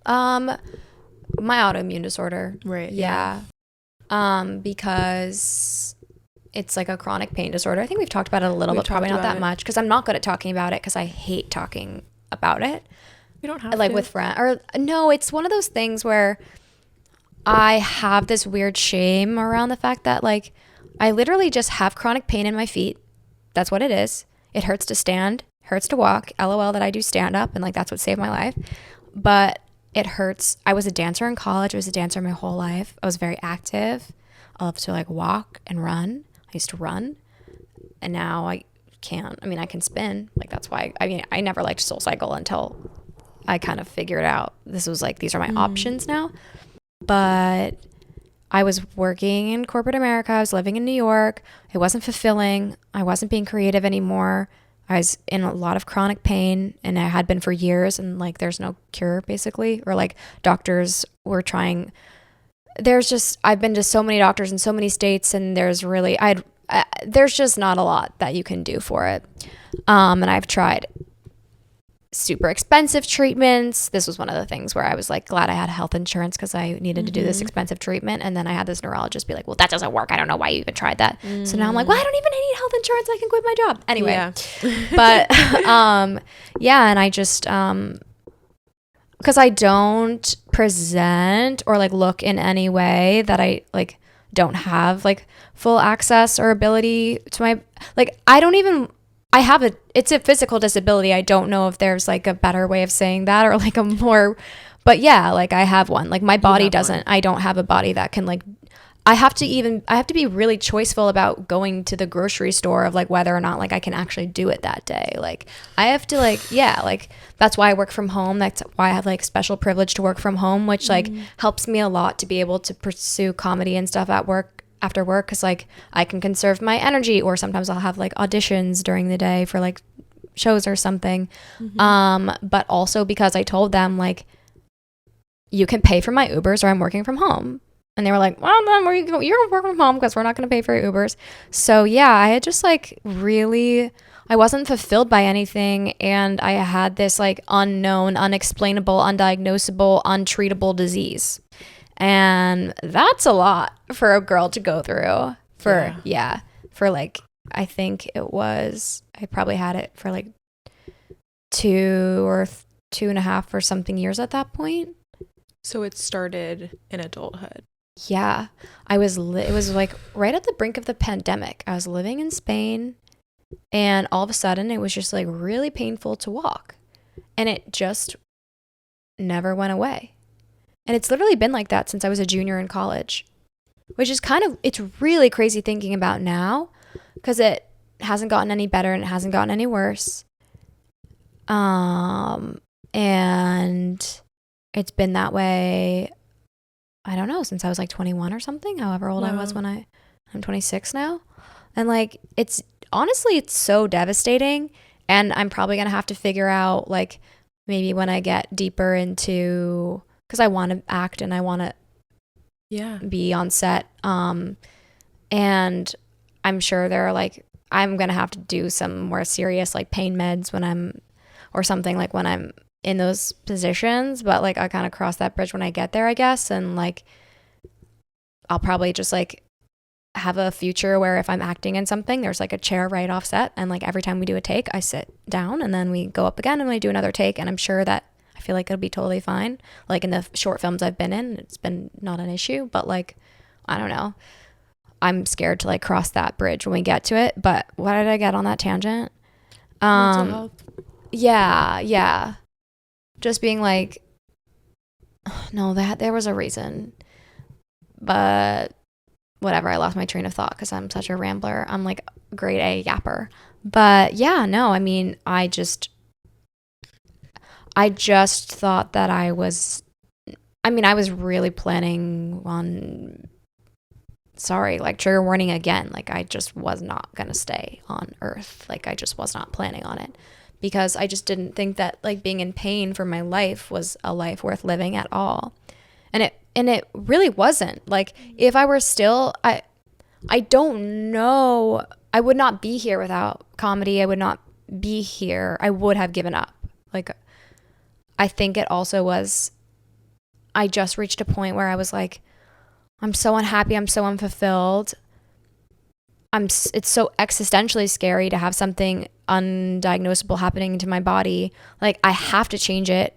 my autoimmune disorder. Right. Yeah. Because it's, like, a chronic pain disorder. I think we've talked about it a little, but probably not that much, because I'm not good at talking about it, because I hate talking about it. You don't have like to. With friends, or no, it's one of those things where I have this weird shame around the fact that, like, I literally just have chronic pain in my feet. That's what it is. It hurts to stand, hurts to walk. LOL that I do stand up, and, like, that's what saved my life. But it hurts. I was a dancer in college. I was a dancer my whole life. I was very active. I love to, like, walk and run. I used to run, and now I can't. I mean, I can spin. Like, that's why. I mean, I never liked SoulCycle until I kind of figured out this was, like, these are my options now. But I was working in corporate America. I was living in New York. It wasn't fulfilling. I wasn't being creative anymore. I was in a lot of chronic pain, and I had been for years, and, like, there's no cure, basically. Or, like, doctors were trying I've been to so many doctors in so many states, and there's just not a lot that you can do for it. And I've tried super expensive treatments. This was one of the things where I was like glad I had health insurance because I needed to do this expensive treatment. And then I had this neurologist be like, well, that doesn't work. I don't know why you even tried that. So now I'm like, well, I don't even need health insurance. I can quit my job. Anyway. But yeah, and I just because I don't present or like look in any way that I like don't have like full access or ability to my like it's a physical disability. I don't know if there's like a better way of saying that or like a more, but yeah, like I have one. Like my body doesn't, I don't have a body that can like, I have to be really choiceful about going to the grocery store of like whether or not like I can actually do it that day. Like I have to like, yeah, like that's why I work from home. That's why I have like special privilege to work from home, which like helps me a lot to be able to pursue comedy and stuff at work after work, because like I can conserve my energy, or sometimes I'll have like auditions during the day for like shows or something. But also because I told them like you can pay for my Ubers or I'm working from home, and they were like, well then you're working from home because we're not going to pay for your Ubers. So yeah, I had just like really, I wasn't fulfilled by anything, and I had this like unknown, unexplainable, undiagnosable, untreatable disease. And that's a lot for a girl to go through for like, I think I probably had it for like 2.5 or something years at that point. So it started in adulthood. Yeah. It was like right at the brink of the pandemic. I was living in Spain, and all of a sudden it was just like really painful to walk, and it just never went away. And it's literally been like that since I was a junior in college, which is it's really crazy thinking about now, because it hasn't gotten any better and it hasn't gotten any worse. And it's been that way, I don't know, since I was like 21 or something, however old I was when I'm 26 now. And like, it's so devastating. And I'm probably going to have to figure out like maybe when I get deeper into, because I want to act and I want to be on set. And I'm sure there are like, I'm going to have to do some more serious like pain meds when I'm in those positions. But like, I kind of cross that bridge when I get there, I guess. And like, I'll probably just like have a future where if I'm acting in something, there's like a chair right off set. And like every time we do a take, I sit down and then we go up again and we do another take. And I'm sure that I feel like it'll be totally fine. Like in the short films I've been in, it's been not an issue, but like, I don't know. I'm scared to like cross that bridge when we get to it. But why did I get on that tangent? Mental health. Yeah. Just being like, no, there was a reason, but whatever. I lost my train of thought because I'm such a rambler. I'm like grade A yapper. But yeah, no, I mean, I just thought that I was really planning on, like trigger warning again. Like I just was not going to stay on Earth. Like I just was not planning on it, because I just didn't think that like being in pain for my life was a life worth living at all. And it really wasn't. Like if I were still, I don't know, I would not be here without comedy. I would not be here. I would have given up. Like I think it also was, I just reached a point where I was like, I'm so unhappy. I'm so unfulfilled. It's so existentially scary to have something undiagnosable happening to my body. Like I have to change it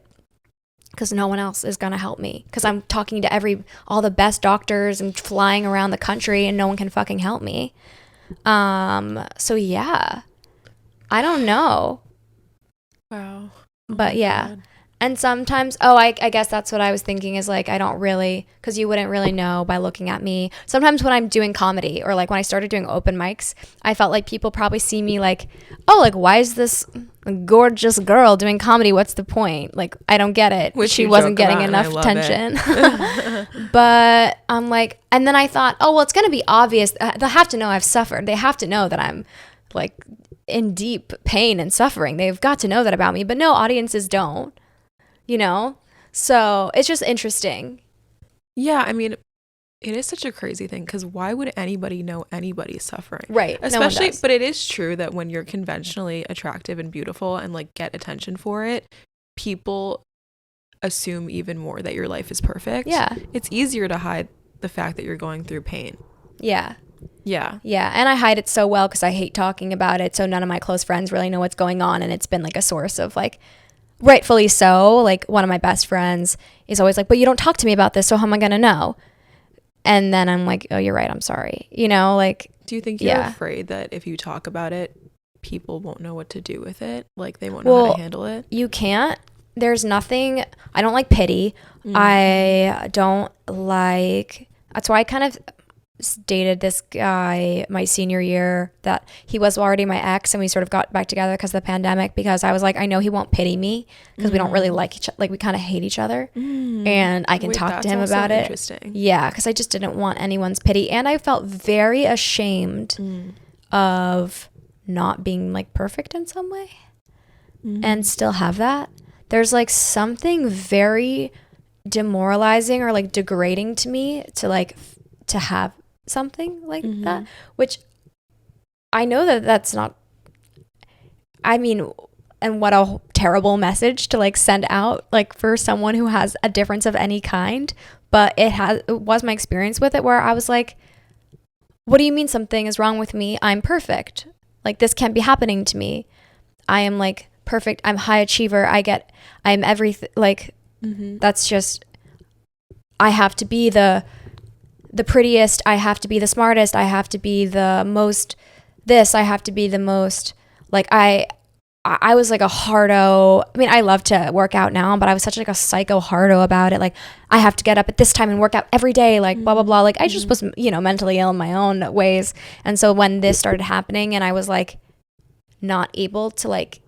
because no one else is going to help me. Because I'm talking to all the best doctors and flying around the country and no one can fucking help me. So yeah, I don't know. Wow. But yeah. God. And sometimes, I guess that's what I was thinking is like, I don't really, because you wouldn't really know by looking at me. Sometimes when I'm doing comedy or like when I started doing open mics, I felt like people probably see me like, oh, like why is this gorgeous girl doing comedy? What's the point? Like, I don't get it. Which she wasn't getting enough attention. But I'm like, and then I thought, oh, well, it's going to be obvious. They'll have to know I've suffered. They have to know that I'm like in deep pain and suffering. They've got to know that about me. But no, audiences don't. You know, so it's just interesting. Yeah, I mean, It is such a crazy thing, because why would anybody know anybody's suffering? Right. Especially, No one does. but it is true that when you're conventionally attractive and beautiful and like get attention for it, people assume even more that your life is perfect. Yeah. It's easier to hide the fact that you're going through pain. Yeah. Yeah. Yeah. And I hide it so well because I hate talking about it. So none of my close friends really know what's going on. And it's been like a source of like, rightfully so. Like one of my best friends is always like, but you don't talk to me about this. So how am I going to know? And then I'm like, oh, you're right. I'm sorry. You know, like. Do you think you're afraid that if you talk about it, people won't know what to do with it? Like they won't know how to handle it? You can't. There's nothing. I don't like pity. I don't like. That's why I kind of dated this guy my senior year, that he was already my ex, and we sort of got back together because of the pandemic, because I was like, I know he won't pity me because we don't really like each other. Like we kind of hate each other, and I can talk to him about it. Interesting. Yeah, because I just didn't want anyone's pity, and I felt very ashamed of not being like perfect in some way, and still have that. There's like something very demoralizing or like degrading to me to like to have something like that, which I know that that's not, I mean, and what a terrible message to like send out like for someone who has a difference of any kind. But it was my experience with it, where I was like, what do you mean something is wrong with me? I'm perfect. Like this can't be happening to me. I am like perfect. I'm high achiever. I'm everything. Like that's just, I have to be the prettiest, I have to be the smartest, I have to be the most this, I have to be the most, like I was like a hardo. I mean, I love to work out now, but I was such like a psycho hardo about it. Like I have to get up at this time and work out every day, like blah, blah, blah. Like I just was, you know, mentally ill in my own ways. And so when this started happening and I was like not able to like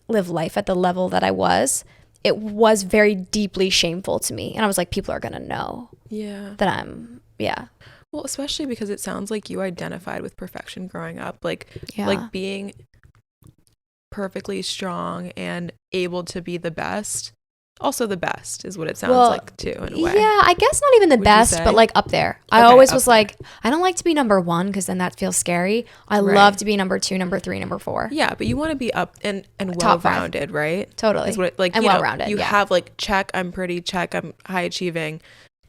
live life at the level that I was, it was very deeply shameful to me. And I was like, people are going to know that I'm, well, especially because it sounds like you identified with perfection growing up, like being perfectly strong and able to be the best. Also the best is what it sounds like too, in a way. Yeah, I guess not even the best, but like up there. I always was like, I don't like to be number one because then that feels scary. I love to be number 2, number 3, number 4. Yeah, but you want to be up and well-rounded, right? Totally. Is what it, like, and well-rounded. You have like, check, I'm pretty, check, I'm high achieving,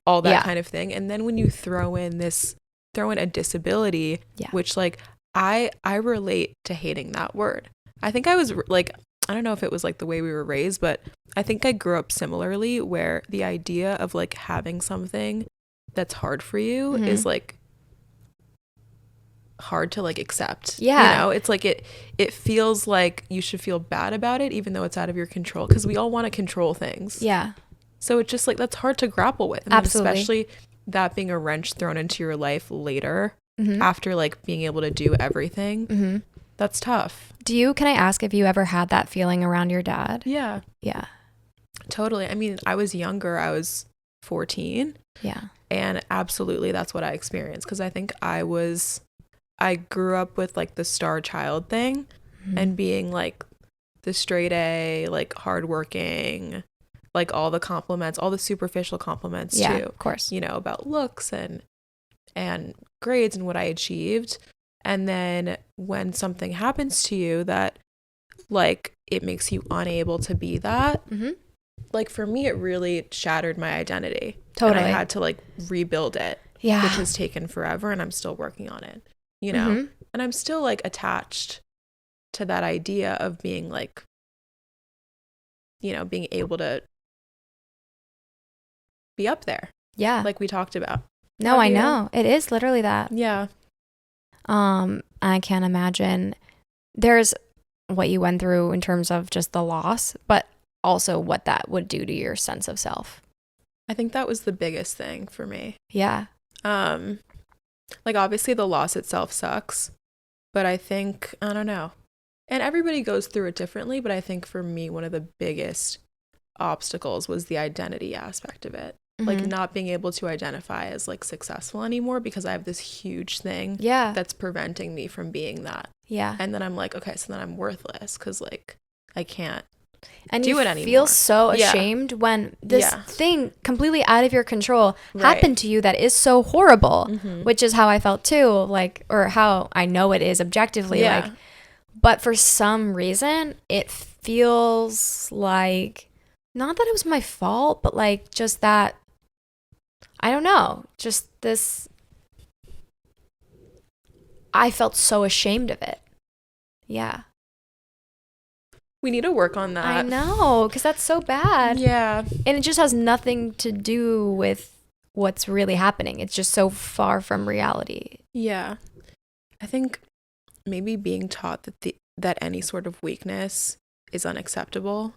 all that kind of thing. And then when you throw in a disability, which like I relate to hating that word. I think I was like, I don't know if it was like the way we were raised, but I think I grew up similarly, where the idea of like having something that's hard for you is like hard to like accept. Yeah. You know, it's like it feels like you should feel bad about it, even though it's out of your control, because we all want to control things. Yeah. So it's just like, that's hard to grapple with. And absolutely. Especially that being a wrench thrown into your life later after like being able to do everything. That's tough. Can I ask if you ever had that feeling around your dad? Yeah. Yeah. Totally. I mean, I was younger. I was 14. Yeah. And absolutely that's what I experienced, because I think I grew up with like the star child thing and being like the straight A, like hardworking, like all the compliments, all the superficial compliments too. Of course. You know, about looks and grades and what I achieved. And then when something happens to you that like it makes you unable to be that, like for me, it really shattered my identity. Totally. And I had to like rebuild it, which has taken forever, and I'm still working on it, you know? And I'm still like attached to that idea of being like, you know, being able to be up there. Yeah. Like we talked about. No, I know. It is literally that. Yeah. I can't imagine. There's what you went through in terms of just the loss, but also what that would do to your sense of self. I think that was the biggest thing for me. Yeah. Like obviously the loss itself sucks, but I think, I don't know. And everybody goes through it differently, but I think for me, one of the biggest obstacles was the identity aspect of it. Like not being able to identify as like successful anymore, because I have this huge thing that's preventing me from being that. Yeah. And then I'm like, okay, so then I'm worthless because like I can't And do you it anymore. feel so ashamed when this thing completely out of your control happened to you that is so horrible, which is how I felt too, like, or how I know it is objectively, like, but for some reason it feels like, not that it was my fault, but like just that, I don't know, just this, I felt so ashamed of it. Yeah. We need to work on that. I know, because that's so bad. Yeah. And it just has nothing to do with what's really happening. It's just so far from reality. Yeah. I think maybe being taught that any sort of weakness is unacceptable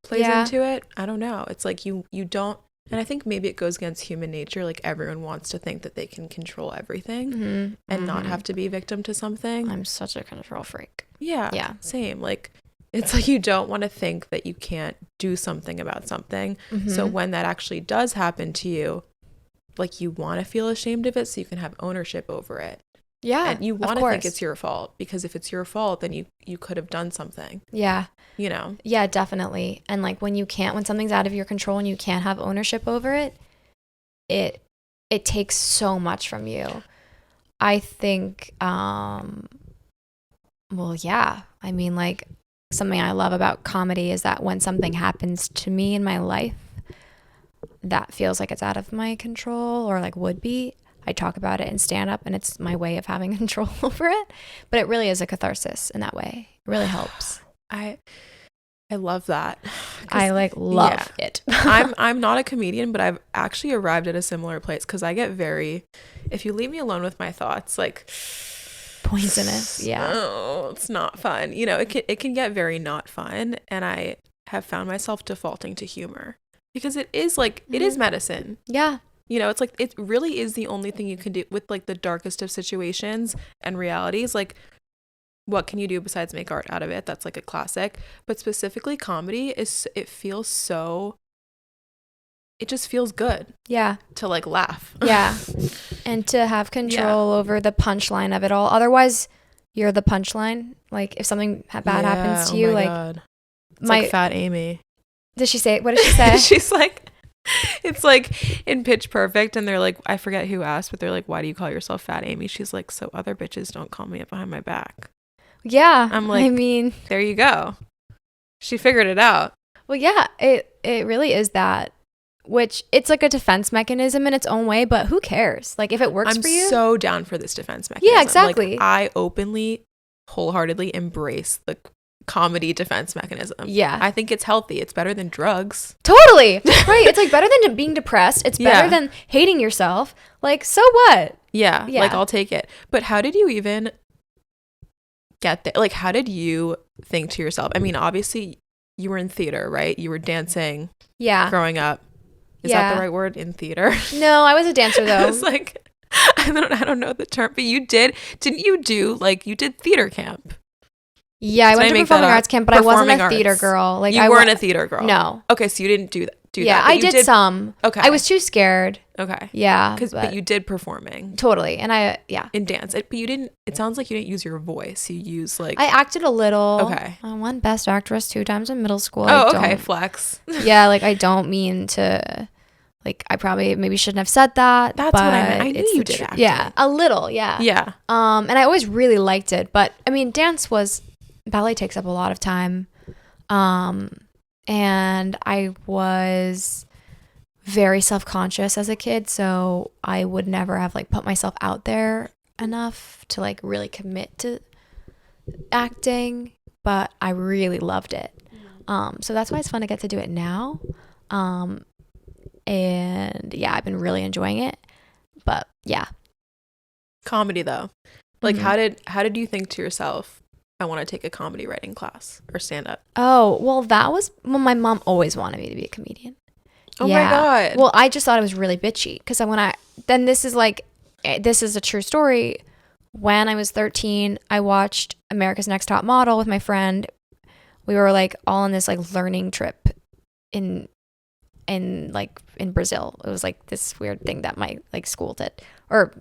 plays into it. I don't know. It's like you don't, and I think maybe it goes against human nature. Like everyone wants to think that they can control everything and not have to be victim to something. I'm such a control freak. Yeah. Same. Like, it's like you don't want to think that you can't do something about something. So when that actually does happen to you, like you want to feel ashamed of it so you can have ownership over it. Yeah. And you want to think it's your fault, because if it's your fault, then you could have done something. Yeah. You know? Yeah, definitely. And like when something's out of your control and you can't have ownership over it, it takes so much from you. I think, well, yeah. I mean, like, something I love about comedy is that when something happens to me in my life that feels like it's out of my control or like would be, I talk about it in stand up, and it's my way of having control over it. But it really is a catharsis in that way. It really helps. I love that. I like love it. I'm not a comedian, but I've actually arrived at a similar place, because I get very, if you leave me alone with my thoughts, like poisonous. Yeah. Oh, it's not fun. You know, it can get very not fun, and I have found myself defaulting to humor, because it is like it is medicine. Yeah. You know, it's like it really is the only thing you can do with like the darkest of situations and realities. Like, what can you do besides make art out of it? That's like a classic. But specifically comedy it just feels good. Yeah. To like laugh. Yeah. And to have control over the punchline of it all. Otherwise, you're the punchline. Like if something bad happens to you, like God. It's like Fat Amy. Did she say? What did she say? She's like, it's like in Pitch Perfect, and they're like, I forget who asked, but they're like, why do you call yourself Fat Amy? She's like, so other bitches don't call me up behind my back. Yeah. I'm like, I mean, there you go. She figured it out. Well, yeah, it really is that, which it's like a defense mechanism in its own way, but who cares? Like if it works for you. I'm so down for this defense mechanism. Yeah, exactly. Like, I openly, wholeheartedly embrace the comedy defense mechanism. Yeah. I think it's healthy. It's better than drugs. Totally. Right. It's like better than being depressed. It's better than hating yourself. Like, so what? Yeah. Like, I'll take it. But how did you even get there? Like, how did you think to yourself? I mean, obviously you were in theater, right? You were dancing. Yeah. Growing up. Is that the right word? In theater? No, I was a dancer though. I was like, I don't know the term, but you didn't you do like, you did theater camp? Yeah, I went to performing arts camp, but I wasn't a theater girl. Like you weren't a theater girl. No. Okay, so you didn't do that. Yeah, I did some. Okay. I was too scared. Okay. Yeah. But you did performing. Totally. And in dance. But you didn't, it sounds like you didn't use your voice. You used like. I acted a little. Okay. I won Best Actress 2 times in middle school. Oh, okay. Flex. Yeah, like I don't mean to, like I probably maybe shouldn't have said that. That's what I meant. I knew you did acting. Yeah, a little. Yeah. Yeah. And I always really liked it. But I mean, ballet takes up a lot of time. And I was very self-conscious as a kid, so I would never have like put myself out there enough to like really commit to acting, but I really loved it. So that's why it's fun to get to do it now. And yeah, I've been really enjoying it. But yeah. Comedy though. Like how did you think to yourself, I want to take a comedy writing class or stand up? Oh, well, my mom always wanted me to be a comedian. Oh my God. Well, I just thought it was really bitchy because this is a true story. When I was 13, I watched America's Next Top Model with my friend. We were like all on this like learning trip in Brazil. It was like this weird thing that my like school did, or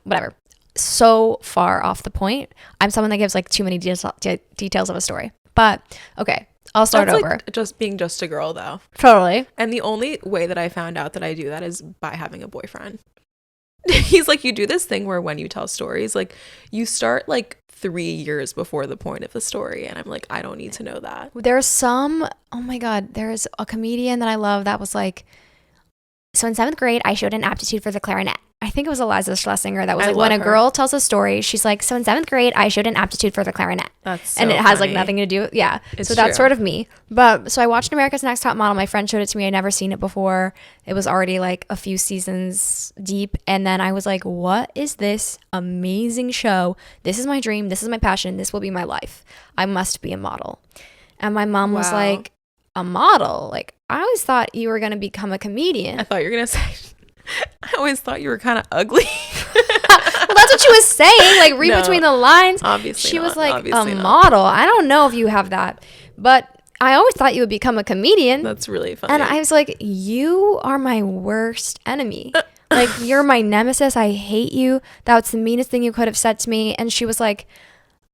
whatever. So far off the point. I'm someone that gives like too many details of a story. But okay, I'll start That's over. like just a girl though. Totally. And the only way that I found out that I do that is by having a boyfriend. He's like, you do this thing where when you tell stories, like you start like 3 years before the point of the story, and I'm like, I don't need to know that. Oh my God, there's a comedian that I love that was like, so in 7th grade, I showed an aptitude for the clarinet. I think it was Eliza Schlesinger that was like, when a girl tells a story, she's like, so in 7th grade, I showed an aptitude for the clarinet. That's so and it has funny. like nothing to do with, It's so that's true. sort of me. But so I watched America's Next Top Model. My friend showed it to me. I'd never seen it before. It was already like a few seasons deep. And then I was like, what is this amazing show? This is my dream. This is my passion. This will be my life. I must be a model. And my mom was like, a model? Like, I always thought you were going to become a comedian. I thought you were going to say, I always thought you were kind of ugly. Well, that's what she was saying. Like, read between the lines. Obviously she was like, a model. I don't know if you have that, but I always thought you would become a comedian. That's really funny. And I was like, you are my worst enemy. Like, you're my nemesis. I hate you. That's the meanest thing you could have said to me. And she was like,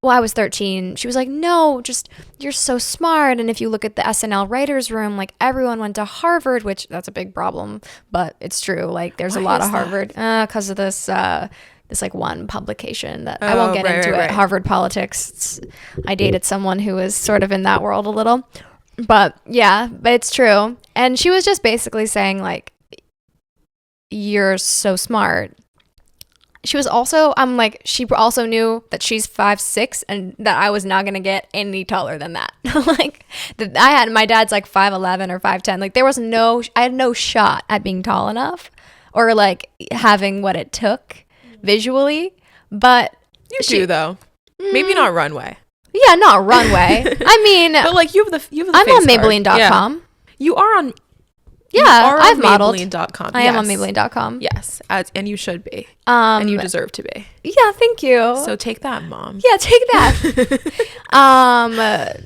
well, I was 13. She was like, no, just, you're so smart. And if you look at the SNL writers room, like everyone went to Harvard, which that's a big problem, but it's true. Like there's a lot of Harvard because of this like one publication that I won't get into it. Harvard politics. I dated someone who was sort of in that world a little, but it's true. And she was just basically saying like, you're so smart. She was also, she also knew that she's 5'6" and that I was not going to get any taller than that. Like, my dad's like 5'11" or 5'10". Like, I had no shot at being tall enough or like having what it took visually. But you do though. Maybe not runway. Yeah, not runway. I mean, but like you have the I'm on Maybelline.com. Yeah. You are on. Yeah, I've modeled. Maybelline.com. I am on Maybelline.com. Yes, and you should be. And you deserve to be. Yeah, thank you. So take that, Mom. Yeah, take that.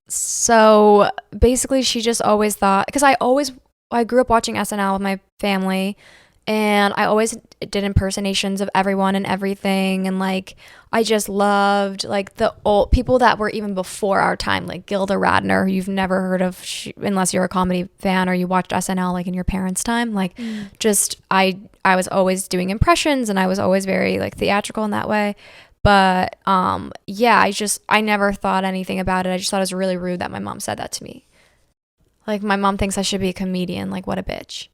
So basically, she just always thought, because I grew up watching SNL with my family, and I always did impersonations of everyone and everything, and like I just loved like the old people that were even before our time, like Gilda Radner, who you've never heard of unless you're a comedy fan or you watched SNL like in your parents' time. Like just I was always doing impressions, and I was always very like theatrical in that way. But I never thought anything about it. I just thought it was really rude that my mom said that to me. Like, my mom thinks I should be a comedian. Like, what a bitch.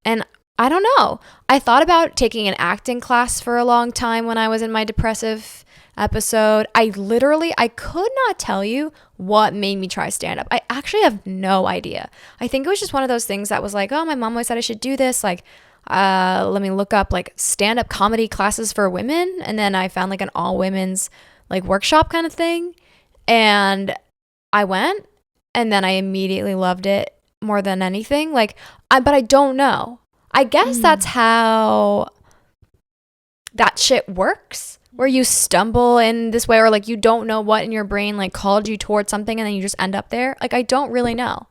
And I don't know. I thought about taking an acting class for a long time when I was in my depressive episode. I could not tell you what made me try stand-up. I actually have no idea. I think it was just one of those things that was like, oh, my mom always said I should do this. Like, let me look up like stand-up comedy classes for women. And then I found like an all women's like workshop kind of thing. And I went, and then I immediately loved it more than anything. Like, but I don't know. I guess that's how that shit works, where you stumble in this way, or like you don't know what in your brain like called you towards something, and then you just end up there. Like, I don't really know.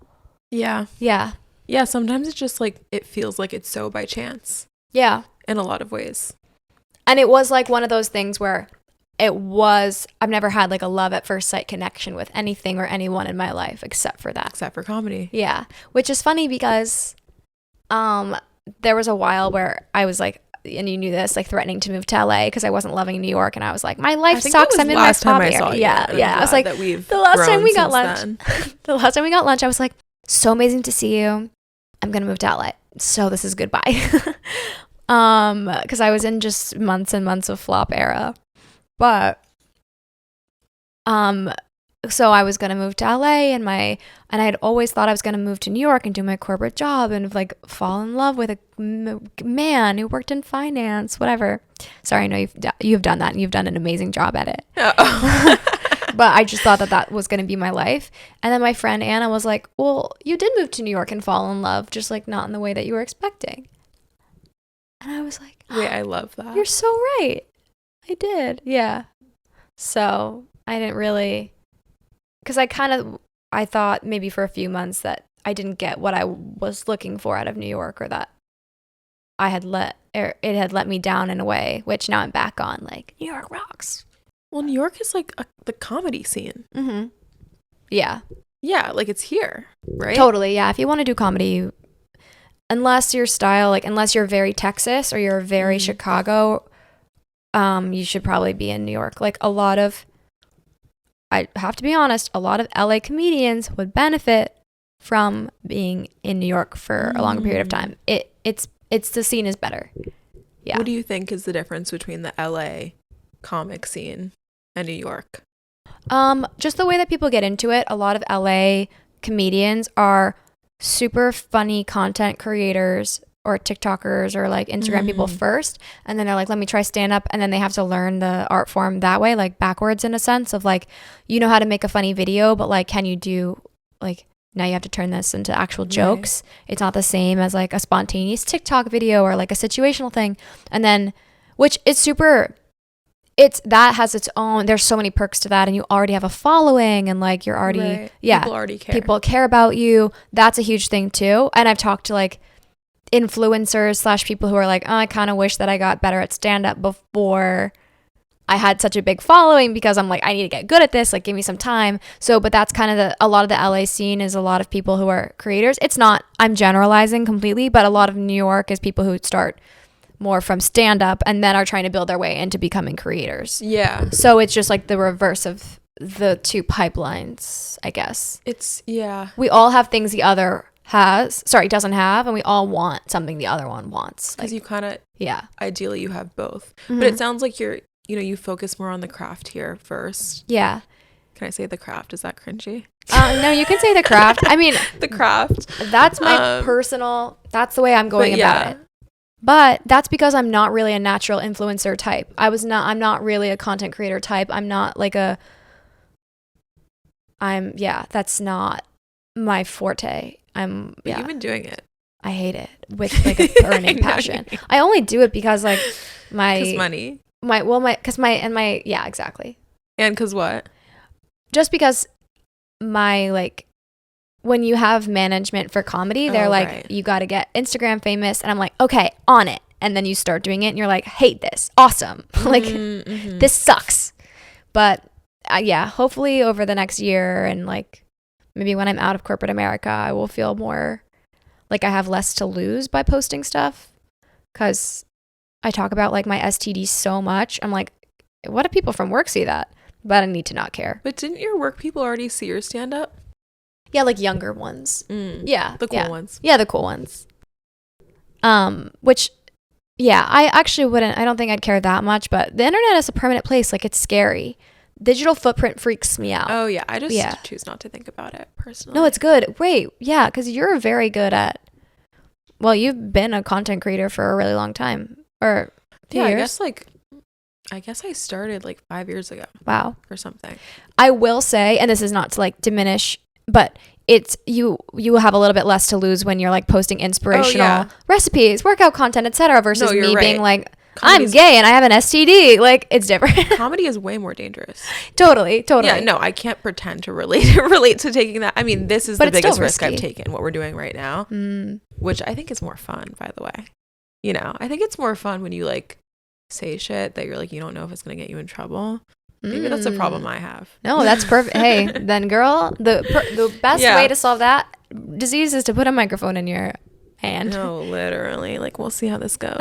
Yeah. Yeah. Yeah, sometimes it's just like, it feels like it's so by chance. Yeah. In a lot of ways. And it was like one of those things where I've never had like a love at first sight connection with anything or anyone in my life except for that. Except for comedy. Yeah. Which is funny because there was a while where I was like, and you knew this, like threatening to move to LA because I wasn't loving New York, and I was like, my life sucks. I'm in my pop area. Yeah. I was like, the last time we got lunch, I was like, so amazing to see you. I'm gonna move to LA. So this is goodbye. Because I was in just months and months of flop era, but so I was gonna move to LA, and I had always thought I was gonna move to New York and do my corporate job and like fall in love with a man who worked in finance, whatever. Sorry, I know you've done that, and you've done an amazing job at it. But I just thought that was gonna be my life. And then my friend Anna was like, "Well, you did move to New York and fall in love, just like not in the way that you were expecting." And I was like, wait, I love that. You're so right. I did, yeah. So I didn't really. Because I thought maybe for a few months that I didn't get what I was looking for out of New York, or that it had let me down in a way, which now I'm back on, like, New York rocks. Well, New York is like the comedy scene. Mm-hmm. Yeah. Yeah, like it's here, right? Totally. Yeah. If you want to do comedy, unless your style, like unless you're very Texas or you're very Chicago, you should probably be in New York. Like I have to be honest, a lot of LA comedians would benefit from being in New York for a longer period of time. It's the scene is better. Yeah. What do you think is the difference between the LA comic scene and New York? Just the way that people get into it. A lot of LA comedians are super funny content creators or TikTokers or like Instagram people first, and then they're like, let me try stand up, and then they have to learn the art form that way, like backwards in a sense of like, you know how to make a funny video, but like, can you do like, now you have to turn this into actual jokes. It's not the same as like a spontaneous TikTok video or like a situational thing. And then, which is super, that has its own, there's so many perks to that, and you already have a following, and like you're already, people already care. People care about you. That's a huge thing too. And I've talked to like influencers / people who are like, oh, I kind of wish that I got better at stand up before I had such a big following, because I'm like, I need to get good at this, like give me some time. So, but that's kind of a lot of the LA scene is a lot of people who are creators. It's not, I'm generalizing completely, but a lot of New York is people who start more from stand up and then are trying to build their way into becoming creators. Yeah. So it's just like the reverse of the two pipelines, I guess. We all have things the other doesn't have, and we all want something the other one wants. Because you kind of, ideally you have both. Mm-hmm. But it sounds like you focus more on the craft here first. Yeah. Can I say the craft? Is that cringy? No, you can say the craft. I mean, the craft. That's my personal, that's the way I'm going about it. But that's because I'm not really a natural influencer type. I'm not really a content creator type. I'm not like that's not my forte. But you've been doing it. I hate it with like a burning passion. I only do it because like because money. Yeah, exactly. And because what? Just because my like, when you have management for comedy, they're like, you got to get Instagram famous. And I'm like, okay, on it. And then you start doing it and you're like, hate this. Awesome. Like, this sucks. But hopefully over the next year, and like maybe when I'm out of corporate America, I will feel more like I have less to lose by posting stuff. Because I talk about like my STD so much. I'm like, what if people from work see that? But I need to not care. But didn't your work people already see your stand-up? Yeah, like younger ones. Yeah. The cool ones. Yeah, the cool ones. Which, I actually I don't think I'd care that much, but the internet is a permanent place. Like, it's scary. Digital footprint freaks me out. Oh, yeah. I just choose not to think about it personally. No, it's good. Wait, yeah, because you're very good at, well, you've been a content creator for a really long time. Or years. I guess I started like 5 years ago. Wow. Or something. I will say, and this is not to like diminish, but it's you have a little bit less to lose when you're like posting inspirational recipes, workout content, etc. versus me being like, I'm gay and I have an STD. Like, it's different. Comedy is way more dangerous. Totally. Yeah, no, I can't pretend to relate to taking that. I mean, this is the biggest risk I've taken, what we're doing right now, which I think is more fun, by the way. I think it's more fun when you like say shit that you're like, you don't know if it's going to get you in trouble. Maybe that's a problem I have. No, that's perfect. Hey, then girl, the best way to solve that disease is to put a microphone in your hand. No, literally. Like, we'll see how this goes.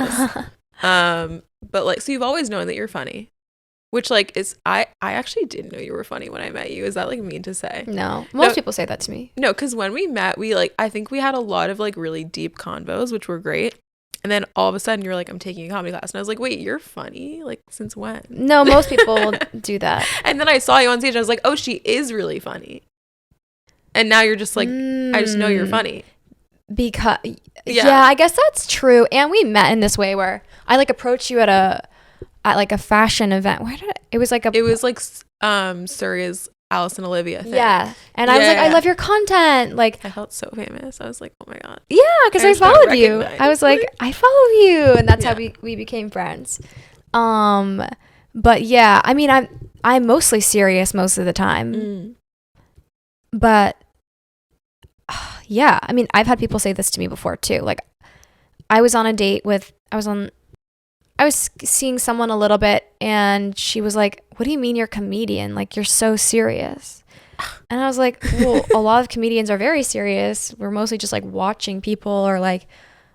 But like, so you've always known that you're funny, which like is, I actually didn't know you were funny when I met you. Is that like mean to say? No, most people say that to me. No, because when we met, I think we had a lot of like really deep convos, which were great. And then all of a sudden you're like, I'm taking a comedy class. And I was like, wait, you're funny? Like, since when? No, most people do that. And then I saw you on stage. And I was like, oh, she is really I now you're just like, I just know you're funny. Because, I guess that's true. And we met in this way where I like approached you at like a fashion event. It was like Surrey's Alice and Olivia thing. Yeah. And I was like, I love your content. Like, I felt so famous. I was like, oh my God. Yeah, because I followed you. I was like, I follow you. And that's how we became friends. But yeah, I mean, I'm mostly serious most of the time. But yeah, I mean, I've had people say this to me before too. Like, I was on a date I was seeing someone a little bit, and she was like, what do you mean you're a comedian? Like, you're so serious. And I was like, well, a lot of comedians are very serious. We're mostly just like watching people, or like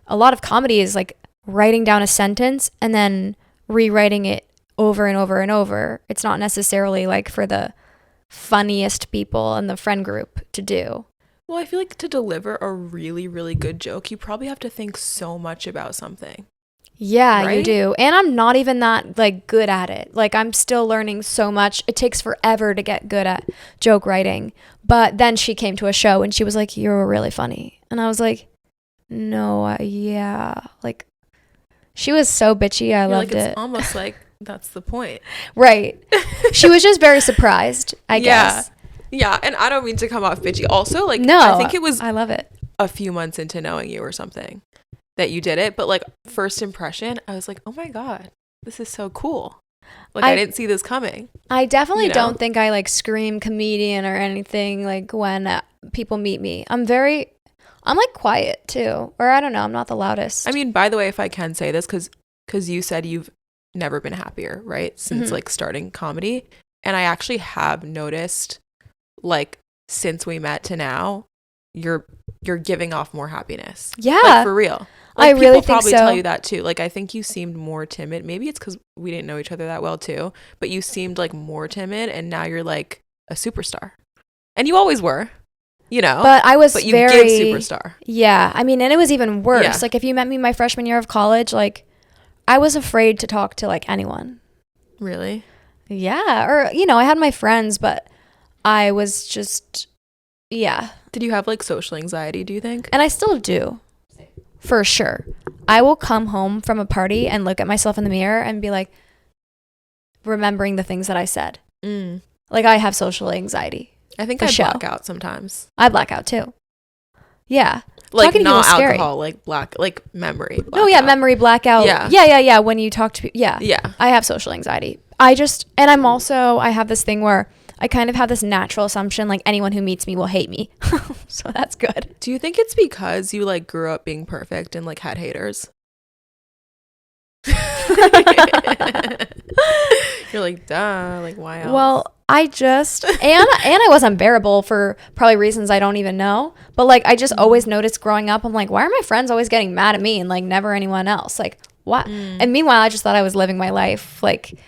a lot of comedy is like writing down a sentence and then rewriting it over and over and over. It's not necessarily like for the funniest people in the friend group to do. Well, I feel like to deliver a really, really good joke, you probably have to think so much about something. Yeah, right? You do. And I'm not even that like good at it. Like I'm still learning so much. It takes forever to get good at joke writing. But then she came to a show and she was like, "You're really funny." And I was like, "No, yeah." Like she was so bitchy. I loved it. It's almost like that's the point. Right. She was just very surprised, I guess. Yeah, and I don't mean to come off bitchy. Also, like, no, I think it was I love it. a few months into knowing you or something that you did it. But like first impression, I was like, oh my God, this is so cool. Like I didn't see this coming. I definitely don't think I like scream comedian or anything like when people meet me. I'm like quiet too. Or I don't know, I'm not the loudest. I mean, by the way, if I can say this, because you said you've never been happier, right? Since like starting comedy. And I actually have noticed like since we met to now, you're giving off more happiness. Yeah. Like for real. Like, I really think so. People probably tell you that too. Like I think you seemed more timid. Maybe it's because we didn't know each other that well too. But you seemed like more timid, and now you're like a superstar. And you always were, you know. But you give superstar. Yeah. I mean, and it was even worse. Yeah. Like if you met me my freshman year of college, like I was afraid to talk to like anyone. Really? Yeah. Or I had my friends, but I was just Did you have like social anxiety, do you think? And I still do. For sure. I will come home from a party and look at myself in the mirror and be like, remembering the things that I said. Like I have social anxiety. I think I black out sometimes. I black out too. Yeah. Like not alcohol, like memory. Oh yeah, memory blackout. Yeah. When you talk to people. Yeah. I have social anxiety. I have this thing where I kind of have this natural assumption like anyone who meets me will hate me. So that's good. Do you think it's because you like grew up being perfect and like had haters? You're like, duh, like why else? Well, I just and I was unbearable for probably reasons I don't even know. But like I just always noticed growing up, I'm like, why are my friends always getting mad at me and like never anyone else? Like what? And meanwhile, I just thought I was living my life. Like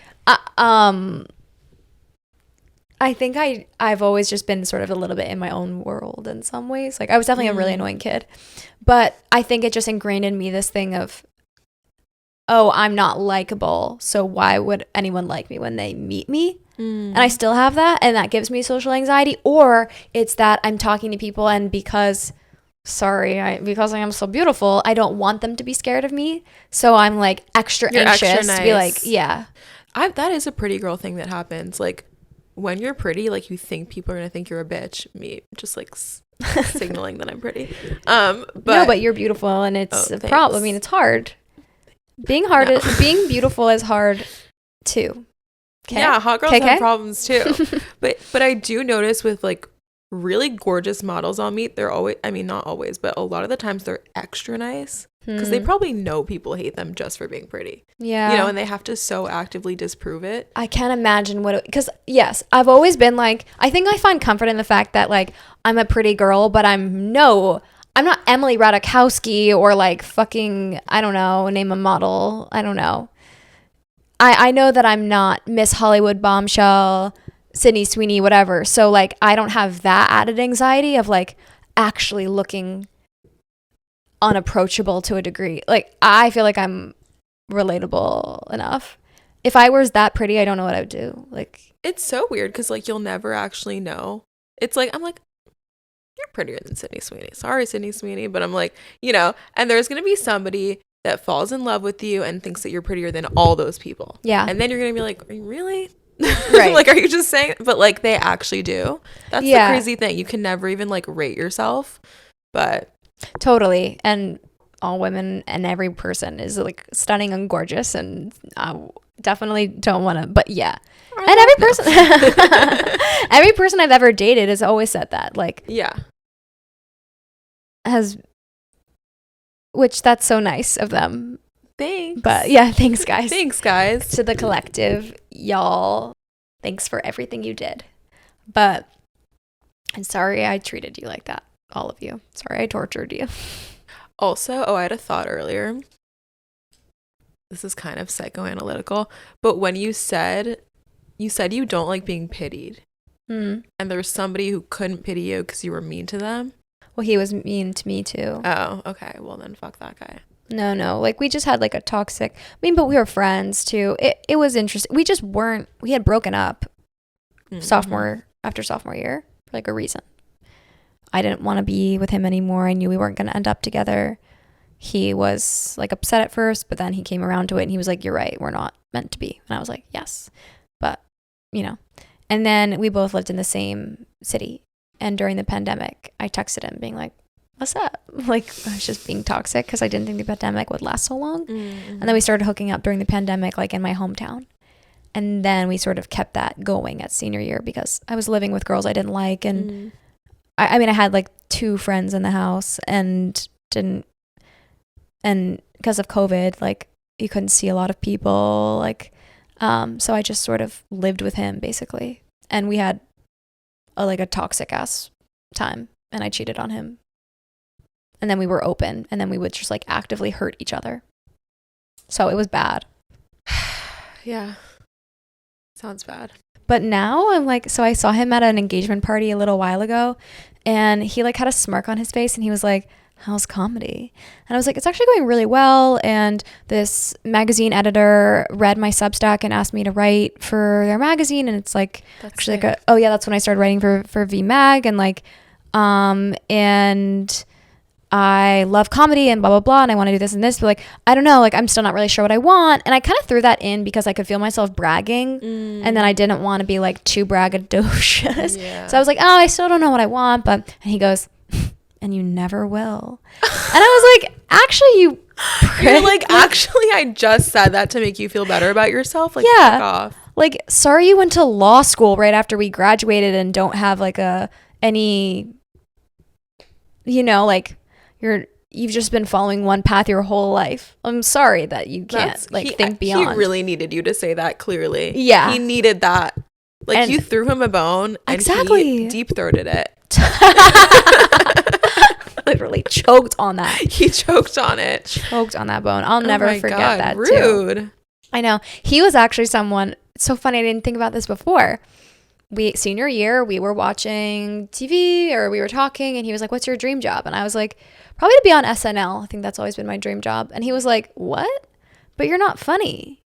I think I've always just been sort of a little bit in my own world in some ways. Like I was definitely a really annoying kid, but I think it just ingrained in me this thing of, oh, I'm not likable, so why would anyone like me when they meet me? And I still have that, and that gives me social anxiety. Or it's that I'm talking to people, and because I am so beautiful, I don't want them to be scared of me, so I'm like extra anxious to be like, yeah. That is a pretty girl thing that happens. Like when you're pretty, like you think people are gonna think you're a bitch. Me just like signaling that I'm pretty. But you're beautiful, and it's a problem. I mean, it's hard. Being beautiful is hard too. Kay? Yeah, hot girls have problems too. but I do notice with like really gorgeous models I'll meet, they're always, I mean not always, but a lot of the times they're extra nice because they probably know people hate them just for being pretty. Yeah. And they have to so actively disprove it. I can't imagine because yes, I've always been like, I think I find comfort in the fact that like I'm a pretty girl, but I'm not Emily Ratajkowski or like fucking, I don't know, name a model. I don't know. I know that I'm not Miss Hollywood bombshell, Sydney Sweeney, whatever. So like I don't have that added anxiety of like actually looking unapproachable to a degree. Like I feel like I'm relatable enough. If I was that pretty, I don't know what I would do. Like it's so weird because like you'll never actually know. It's like I'm like, you're prettier than Sydney Sweeney. Sorry, Sydney Sweeney, but I'm like, and there's gonna be somebody that falls in love with you and thinks that you're prettier than all those people. Yeah. And then you're gonna be like, are you really? Right. Like, are you just saying? But like, they actually do. That's the crazy thing. You can never even like rate yourself, but totally. And all women and every person is like stunning and gorgeous, and I definitely don't want to. But yeah. And every person I've ever dated has always said that. Like, yeah. Which that's so nice of them. Thanks. But yeah, thanks guys. Thanks guys. To the collective, y'all, thanks for everything you did. But And sorry I treated you like that, all of you. Sorry I tortured you. Also, I had a thought earlier. This is kind of psychoanalytical, but when you said you don't like being pitied, and there was somebody who couldn't pity you because you were mean to them. Well, he was mean to me too. Oh, okay. Well, then fuck that guy. No. Like, we just had like a toxic, but we were friends too. It was interesting. We had broken up after sophomore year for like a reason. I didn't want to be with him anymore. I knew we weren't going to end up together. He was like upset at first, but then he came around to it and he was like, you're right, we're not meant to be. And I was like, yes. But, and then we both lived in the same city. And during the pandemic, I texted him being like, what's up? Like, I was just being toxic because I didn't think the pandemic would last so long. And then we started hooking up during the pandemic, like in my hometown. And then we sort of kept that going at senior year because I was living with girls I didn't like. And I had like 2 friends in the house and because of COVID, like you couldn't see a lot of people, like, so I just sort of lived with him basically. And we had a toxic ass time and I cheated on him. And then we were open and then we would just like actively hurt each other. So it was bad. Yeah. Sounds bad. But now I'm like, so I saw him at an engagement party a little while ago and he like had a smirk on his face and he was like, how's comedy? And I was like, it's actually going really well. And this magazine editor read my Substack and asked me to write for their magazine. And it's like, that's actually sick. That's when I started writing for V Mag and like, and I love comedy and blah, blah, blah. And I want to do this and this, but like, I don't know, like, I'm still not really sure what I want. And I kind of threw that in because I could feel myself bragging. And then I didn't want to be like too braggadocious. Yeah. So I was like, I still don't know what I want. And he goes, and you never will. And I was like, actually, you prick. You're like, actually, I just said that to make you feel better about yourself. Like, yeah. Fuck off. Like, sorry you went to law school right after we graduated and don't have like any, like you've just been following one path your whole life. I'm sorry that you can't think beyond. He really needed you to say that clearly. Yeah. He needed that. Like, you threw him a bone and exactly. He deep-throated it. Literally choked on that. He choked on it. Choked on that bone. I'll never forget God, that rude. Too. I know. He was actually someone, it's so funny, I didn't think about this before. Senior year, we were watching TV or we were talking and he was like, what's your dream job? And I was like, probably to be on SNL. I think that's always been my dream job. And he was like, what? But you're not funny.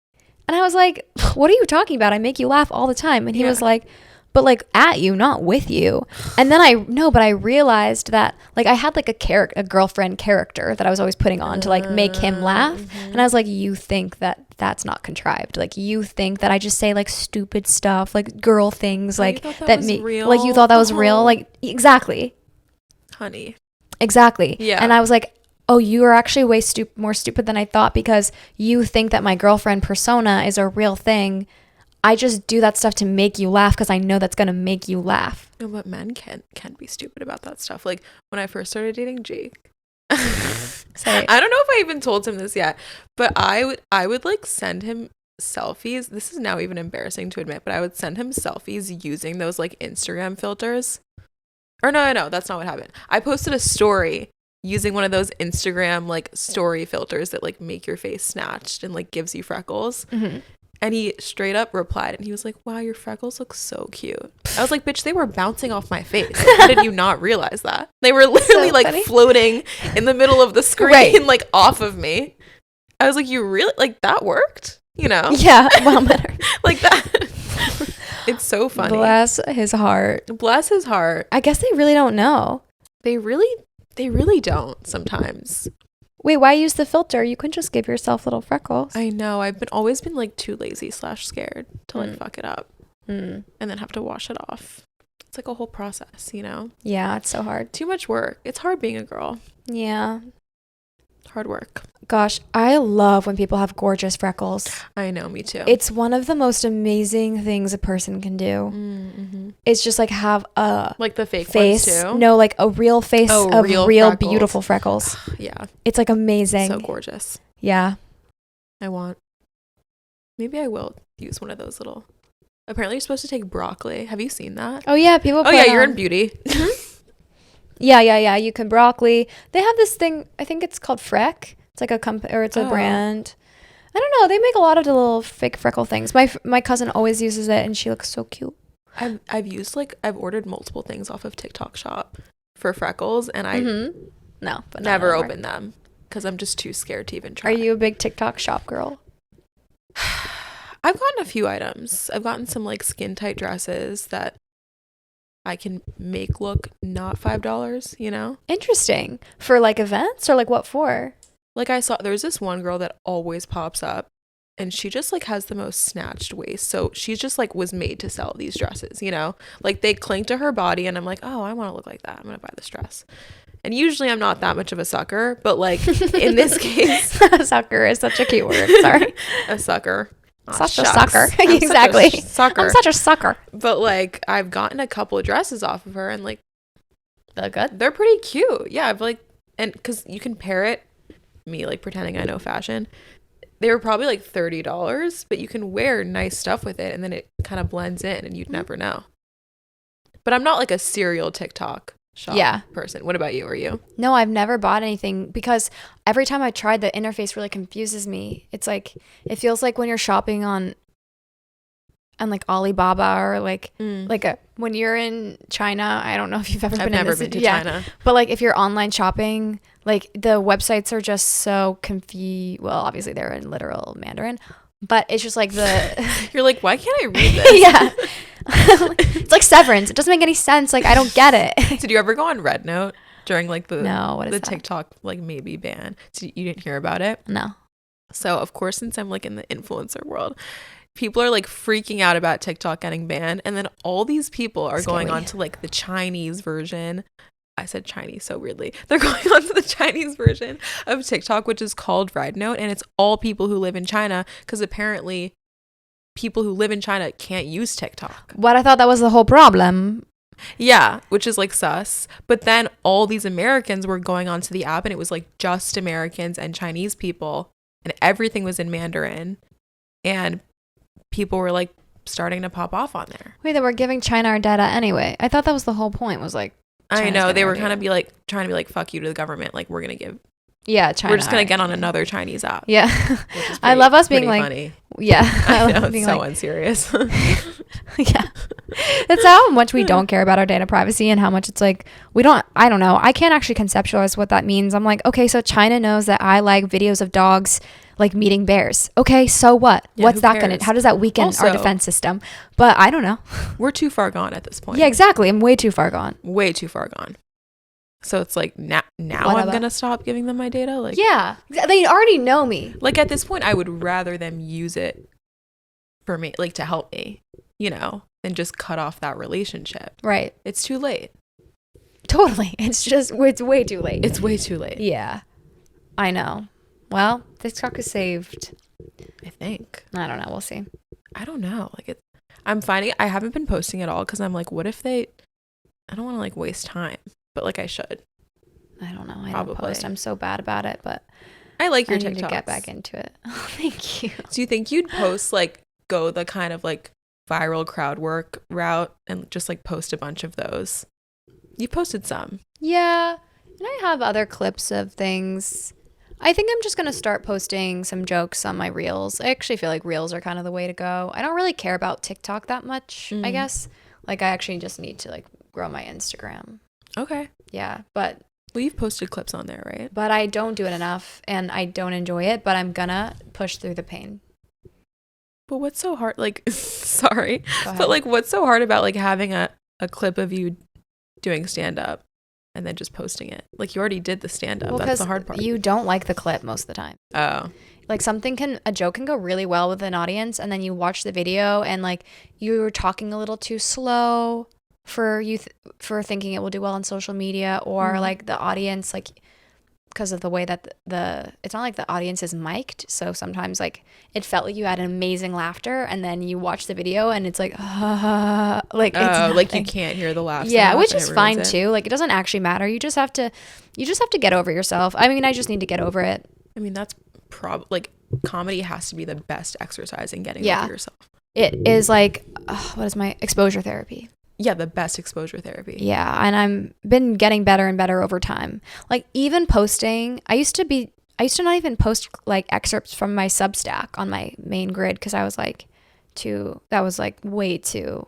And I was like, what are you talking about? I make you laugh all the time. And he was like, but like at you, not with you. And then I realized that like I had like a girlfriend character that I was always putting on to like make him laugh. And I was like, you think that that's not contrived? Like you think that I just say like stupid stuff, like girl things, like that make real? Like you thought that was real? Like exactly. Honey. Exactly. Yeah. And I was like, oh, you are actually way more stupid than I thought because you think that my girlfriend persona is a real thing. I just do that stuff to make you laugh because I know that's going to make you laugh. No, but men can be stupid about that stuff. Like when I first started dating Jake, I don't know if I even told him this yet, but I would like send him selfies. This is now even embarrassing to admit, but I would send him selfies using those like Instagram filters. Or no, that's not what happened. I posted a story using one of those Instagram like story filters that like make your face snatched and like gives you freckles. Mm-hmm. And he straight up replied and he was like, wow, your freckles look so cute. I was like, bitch, they were bouncing off my face. Like, how did you not realize that? They were literally so like funny. Floating in the middle of the screen, like off of me. I was like, you really, like that worked? You know? Yeah, well, better. Like that. It's so funny. Bless his heart. Bless his heart. I guess they really don't know. They really don't sometimes. Wait, why use the filter? You can just give yourself little freckles. I know. I've always been like too lazy / scared to like fuck it up and then have to wash it off. It's like a whole process, you know? Yeah, it's so hard. Too much work. It's hard being a girl. Yeah. Hard work. Gosh, I love when people have gorgeous freckles. I know, me too. It's one of the most amazing things a person can do. Mm-hmm. It's just like have a like the fake face. Ones too? No, like a real face of real freckles. Beautiful freckles. Yeah. It's like amazing. So gorgeous. Yeah. Maybe I will use one of those little Apparently you're supposed to take broccoli. Have you seen that? Oh yeah, people. Oh yeah, you're in beauty. Yeah. You can broccoli. They have this thing. I think it's called Freck. It's like a company, or it's a brand. I don't know. They make a lot of the little fake freckle things. My cousin always uses it, and she looks so cute. I've ordered multiple things off of TikTok Shop for freckles, and I but never open them because I'm just too scared to even try. Are you a big TikTok Shop girl? I've gotten a few items. I've gotten some like skin tight dresses that I can make look not $5, you know? Interesting. For like events, or like what for? Like I saw there's this one girl that always pops up, and she just like has the most snatched waist. So she's just like was made to sell these dresses, you know? Like they cling to her body, and I'm like, oh, I want to look like that. I'm going to buy this dress. And usually I'm not that much of a sucker, but like in this case. Sucker is such a cute word. Sorry. A sucker. Such a sucker. Exactly. Sucker. I'm such a sucker. But like I've gotten a couple of dresses off of her, and like they're good. They're pretty cute. Yeah, I've like, and because you can pair it, me like pretending I know fashion. They were probably like $30, but you can wear nice stuff with it, and then it kind of blends in, and you'd never know. But I'm not like a serial TikTok shop person. What about you? Are you? No, I've never bought anything because every time I tried, the interface really confuses me. It's like, it feels like when you're shopping on like Alibaba, or like when you're in China. I don't know if you've ever been to China. But like if you're online shopping, like the websites are just so confused. Well, obviously they're in literal Mandarin, but it's just like you're like, why can't I read this? Yeah. It's like Severance. It doesn't make any sense. Like I don't get it. Did you ever go on Red Note during like the that? TikTok like maybe ban? So you didn't hear about it? No. So of course, since I'm like in the influencer world, people are like freaking out about TikTok getting banned, and then all these people are going on to like the Chinese version. I said Chinese so weirdly. They're going on to the Chinese version of TikTok, which is called Red Note, and it's all people who live in China, because apparently people who live in China can't use TikTok. What? I thought that was the whole problem. Yeah, which is like sus. But then all these Americans were going onto the app, and it was like just Americans and Chinese people, and everything was in Mandarin, and people were like starting to pop off on there. Wait, they were giving China our data anyway. I thought that was the whole point, was like China's I know they were kind of trying to be like, fuck you to the government, like we're gonna give China, we're just gonna get on another Chinese app. Yeah. I love us being like funny. Yeah. I know, it's so unserious. Yeah. That's how much we don't care about our data privacy, and how much it's like I don't know, I can't actually conceptualize what that means. I'm like, okay, so China knows that I like videos of dogs like meeting bears. Okay, so what? What's that gonna, how does that weaken our defense system? But I don't know. We're too far gone at this point. Yeah, exactly. I'm way too far gone. So it's like now I'm gonna stop giving them my data. Like, yeah, they already know me. Like at this point, I would rather them use it for me, like to help me, you know, than just cut off that relationship. Right. It's too late. Totally. It's way too late. It's way too late. Yeah, I know. Well, TikTok is saved, I think. I don't know. We'll see. I don't know. Like I'm finding I haven't been posting at all because I'm like, what if I don't want to like waste time, but like I should. I don't know. I don't post. I'm so bad about it, but I like your TikToks. I need to get back into it. Oh, thank you. Do you think you'd post like go the kind of like viral crowd work route and just like post a bunch of those? You posted some. Yeah, and I have other clips of things. I think I'm just going to start posting some jokes on my reels. I actually feel like reels are kind of the way to go. I don't really care about TikTok that much, I guess. Like I actually just need to like grow my Instagram. Okay. Yeah, but well, you've posted clips on there, right? But I don't do it enough, and I don't enjoy it, but I'm gonna push through the pain. But what's so hard, like sorry, but like what's so hard about like having a clip of you doing stand up and then just posting it? Like you already did the stand up. Well, that's the hard part. You don't like the clip most of the time. Oh. Like a joke can go really well with an audience, and then you watch the video and like you're talking a little too slow for for thinking it will do well on social media, or like the audience, like because of the way that it's not like the audience is mic'd, so sometimes like it felt like you had an amazing laughter, and then you watch the video and it's like like it's like you can't hear the laugh. Yeah, which is fine too. Like it doesn't actually matter. You just have to get over yourself. I mean, I just need to get over it. I mean, that's like comedy has to be the best exercise in getting over yourself. It is like, what is my exposure therapy? Yeah, the best exposure therapy. Yeah, and I'm been getting better and better over time. Like even posting, I used to not even post like excerpts from my Substack on my main grid because I was like that was like way too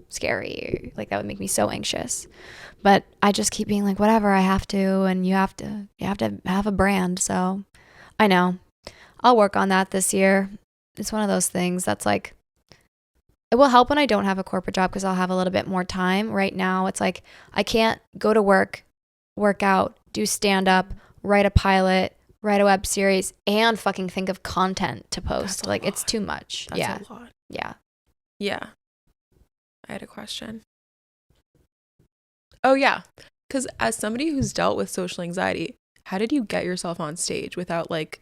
scary. Like that would make me so anxious. But I just keep being like, whatever, I have to, and you have to have a brand. So I know I'll work on that this year. It's one of those things that's like, it will help when I don't have a corporate job because I'll have a little bit more time. Right now, it's like I can't go to work out, do stand up, write a pilot, write a web series, and fucking think of content to post. Like it's too much. That's a lot. Yeah. Yeah. I had a question. Oh yeah, because as somebody who's dealt with social anxiety, how did you get yourself on stage without like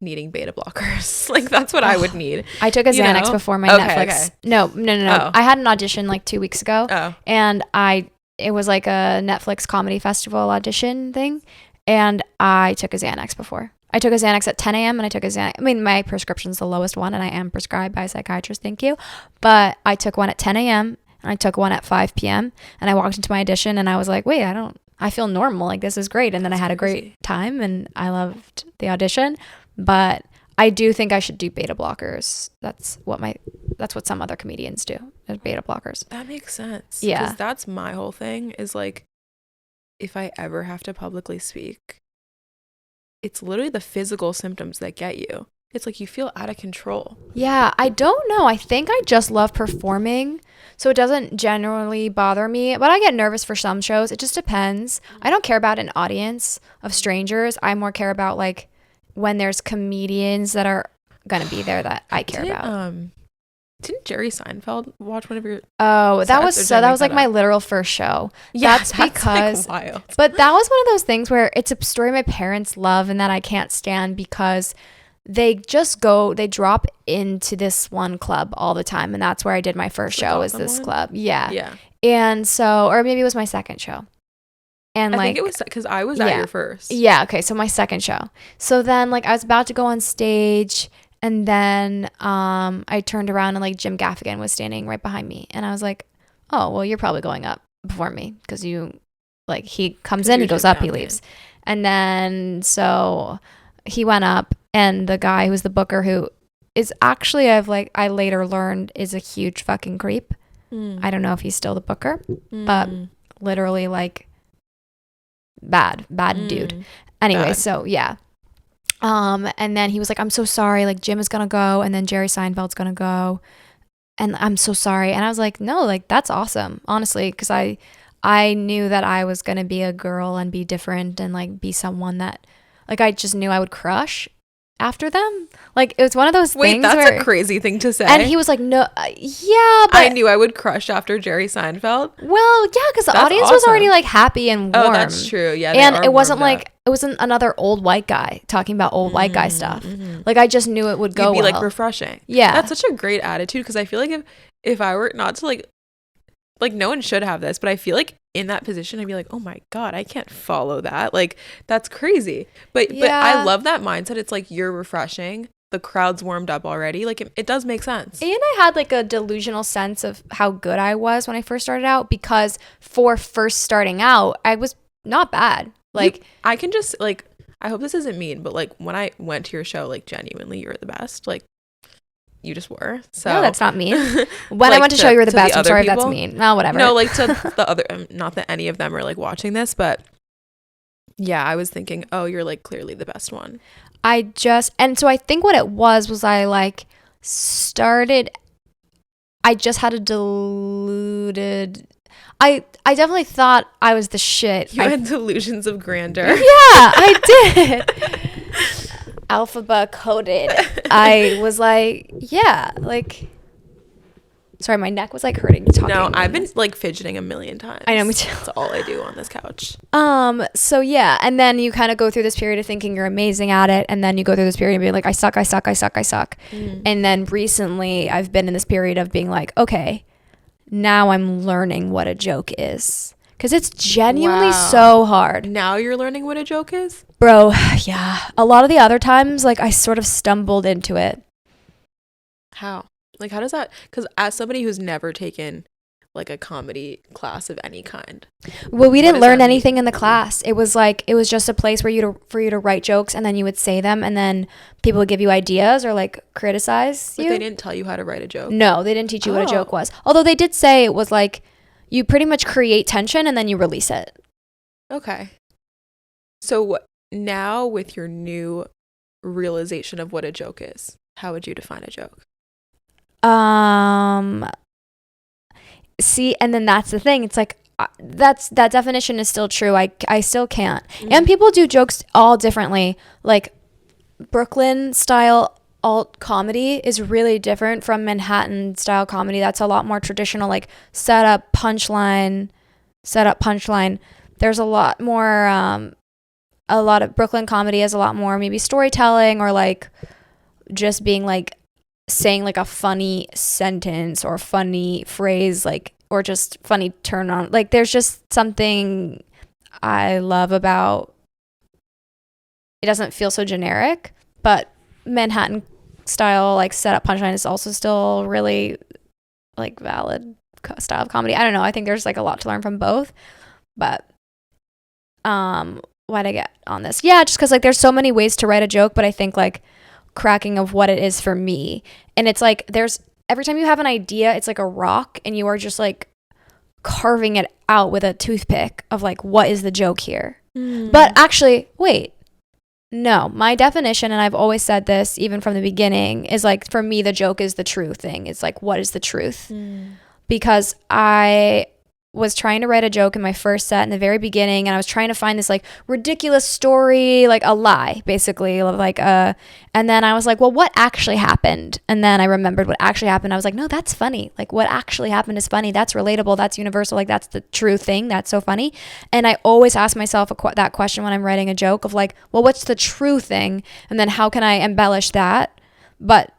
needing beta blockers? Like that's what I would need. I took a Xanax before my Netflix. Okay. No. Oh. I had an audition like 2 weeks ago. Oh. And it was like a Netflix comedy festival audition thing. And I took a Xanax before. I took a Xanax at 10 a.m. and I took a Xanax. I mean, my prescription's the lowest one and I am prescribed by a psychiatrist. Thank you. But I took one at 10 a.m. and I took one at 5 p.m. and I walked into my audition and I was like, wait, I feel normal. Like this is great. And then I had a great time and I loved the audition. But I do think I should do beta blockers. That's what some other comedians do, is beta blockers. That makes sense. Yeah. Because that's my whole thing is like, if I ever have to publicly speak, it's literally the physical symptoms that get you. It's like you feel out of control. Yeah, I don't know. I think I just love performing. So it doesn't generally bother me. But I get nervous for some shows. It just depends. I don't care about an audience of strangers. I more care about like when there's comedians that are going to be there that I care about. Didn't Jerry Seinfeld watch one of your that was like my literal first show. Yeah, that's because like wild. But that was one of those things where it's a story my parents love and that I can't stand because they drop into this one club all the time, and that's where I did my first show, is this club. Yeah. And so, or maybe it was my second show. And I think it was because I was at your first. Yeah. Okay. So my second show. So then like I was about to go on stage and then I turned around and like Jim Gaffigan was standing right behind me. And I was like, oh, well, you're probably going up before me because you like, he comes in, he goes up, he leaves. And then so he went up and the guy who's the booker, who is actually, I later learned is a huge fucking creep. I don't know if he's still the booker, but literally like, bad dude. Anyway, bad. So yeah. And then he was like, I'm so sorry, like Jim is gonna go and then Jerry Seinfeld's gonna go and I'm so sorry. And I was like, no, like that's awesome, honestly, because I knew that I was gonna be a girl and be different and like be someone that like I just knew I would crush after them. Like it was one of those things. Wait, that's a crazy thing to say. And he was like, no, yeah, but I knew I would crush after Jerry Seinfeld. Well, yeah, because the audience was already like happy and warm. Oh, that's true. Yeah, and it wasn't like it wasn't another old white guy talking about old white guy stuff. Like I just knew it would go. It'd be well. like refreshing. Yeah, that's such a great attitude because I feel like if I were not to like no one should have this, but I feel like in that position I'd be like, oh my god, I can't follow that, like that's crazy. But I love that mindset. It's like you're refreshing, the crowd's warmed up already, like it does make sense. And I had like a delusional sense of how good I was when I first started out, because for first starting out I was not bad. Like I can just like, I hope this isn't mean, but like when I went to your show, like genuinely you're the best. Like you just were. So no, that's not mean. When I went to show you were the best, I'm sorry if that's mean. No, whatever. No, like to the other, not that any of them are like watching this, but yeah, I was thinking, oh, you're like clearly the best one. And so I think what it was I like started, I just had a deluded, I definitely thought I was the shit. You had delusions of grandeur. Yeah, I did. Alphabet coded. I was like, yeah, like, sorry, my neck was like hurting talking. No, I've been like fidgeting a million times. I know, me too. That's all I do on this couch. So yeah, and then you kind of go through this period of thinking you're amazing at it, and then you go through this period of being like, I suck. And then recently I've been in this period of being like, okay, now I'm learning what a joke is. Because it's genuinely so hard. Now you're learning what a joke is? Bro, yeah. A lot of the other times, like, I sort of stumbled into it. How? Like, how does that, because as somebody who's never taken like a comedy class of any kind. Well, we didn't learn anything in the class. It was like, it was just a place where for you to write jokes, and then you would say them, and then people would give you ideas or like criticize you. But they didn't tell you how to write a joke? No, they didn't teach you what a joke was. Although they did say it was like, you pretty much create tension and then you release it. Okay. So now with your new realization of what a joke is, how would you define a joke? See, and then that's the thing. It's like, that definition is still true. I still can't. And people do jokes all differently. Like Brooklyn style alt comedy is really different from Manhattan style comedy. That's a lot more traditional, like set up punchline. There's a lot more, a lot of Brooklyn comedy has a lot more maybe storytelling, or like just being like saying like a funny sentence or funny phrase, like, or just funny turn on. Like there's just something I love about it. Doesn't feel so generic, but Manhattan style like set up punchline is also still really like valid style of comedy. I don't know. I think there's like a lot to learn from both. But why'd I get on this? Yeah, just because like there's so many ways to write a joke, but I think like cracking of what it is for me. And it's like there's every time you have an idea, it's like a rock, and you are just like carving it out with a toothpick of like, what is the joke here? But actually, wait. No, my definition, and I've always said this even from the beginning, is like for me the joke is the true thing. It's like, what is the truth? Because I was trying to write a joke in my first set in the very beginning, and I was trying to find this like ridiculous story, like a lie basically, like and then I was like, well, what actually happened? And then I remembered what actually happened. I was like, no, that's funny. Like what actually happened is funny. That's relatable. That's universal. Like that's the true thing. That's so funny. And I always ask myself that question when I'm writing a joke of like, well, what's the true thing? And then how can I embellish that? But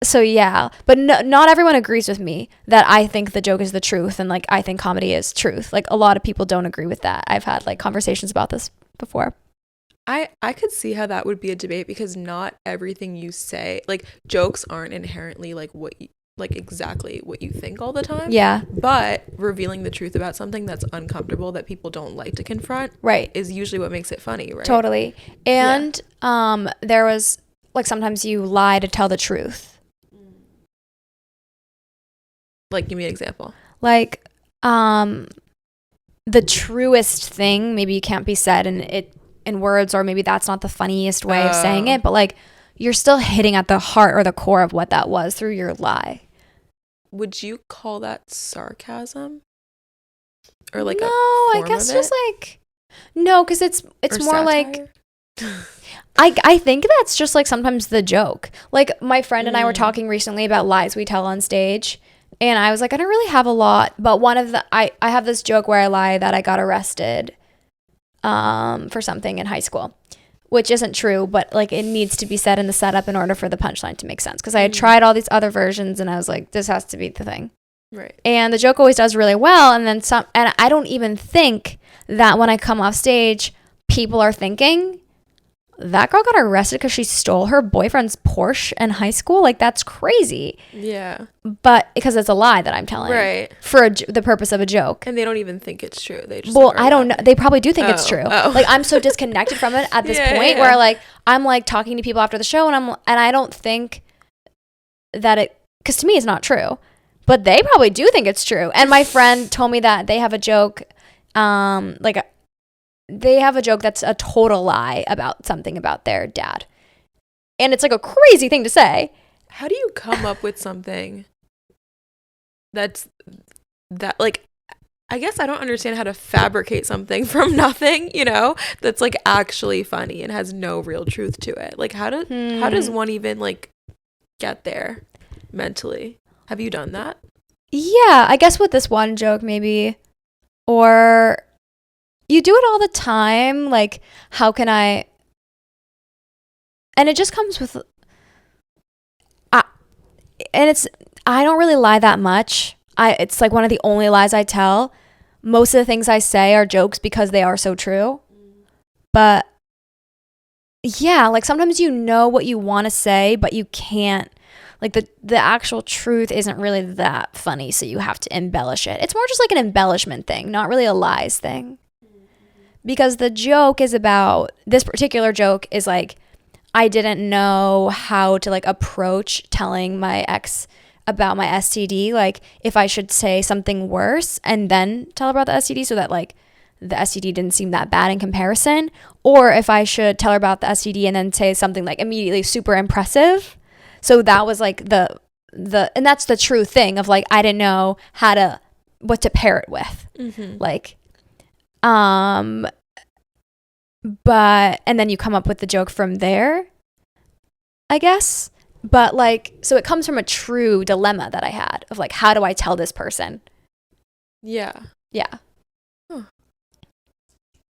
so yeah, but not everyone agrees with me that I think the joke is the truth, and like I think comedy is truth. Like a lot of people don't agree with that. I've had like conversations about this before. I could see how that would be a debate, because not everything you say, like jokes aren't inherently like like exactly what you think all the time. Yeah. But revealing the truth about something that's uncomfortable, that people don't like to confront, right, is usually what makes it funny, right? Totally. And there was like sometimes you lie to tell the truth. Like, give me an example. Like, the truest thing maybe you can't be said in words, or maybe that's not the funniest way of saying it, but like you're still hitting at the heart or the core of what that was through your lie. Would you call that sarcasm? Or like no, I guess just like no, because it's more satire? Like I think that's just like sometimes the joke. Like my friend and I were talking recently about lies we tell on stage. And I was like, I don't really have a lot, but one of the I have this joke where I lie that I got arrested for something in high school, which isn't true, but like it needs to be said in the setup in order for the punchline to make sense, because I had tried all these other versions and I was like, this has to be the thing. Right. And the joke always does really well, and then some, and I don't even think that when I come off stage people are thinking that girl got arrested because she stole her boyfriend's Porsche in high school. Like, that's crazy. Yeah. But because it's a lie that I'm telling. Right. For the purpose of a joke. And they don't even think it's true. They just well, I don't know. They probably do think it's true. Like, I'm so disconnected from it at this point where, like, I'm, like, talking to people after the show and I don't think that it, because to me it's not true. But they probably do think it's true. And my friend told me that they have a joke, they have a joke that's a total lie about something about their dad. And it's like a crazy thing to say. How do you come up with something that like, I guess I don't understand how to fabricate something from nothing, you know, that's like actually funny and has no real truth to it. Like how does one even like get there mentally? Have you done that? Yeah, I guess with this one joke maybe, or you do it all the time. Like, how can I? And it just comes with, I don't really lie that much. It's like one of the only lies I tell. Most of the things I say are jokes because they are so true. But yeah, like sometimes you know what you want to say, but you can't Like the actual truth isn't really that funny, so you have to embellish it. It's more just like an embellishment thing, not really a lies thing. Because the joke is about, this particular joke is like, I didn't know how to like approach telling my ex about my STD, like if I should say something worse and then tell her about the STD so that like the STD didn't seem that bad in comparison, or if I should tell her about the STD and then say something like immediately super impressive. So that was like the and that's the true thing of like, I didn't know what to pair it with. Like, but, and then you come up with the joke from there, I guess. But like, so it comes from a true dilemma that I had of like, how do I tell this person? Yeah. Huh.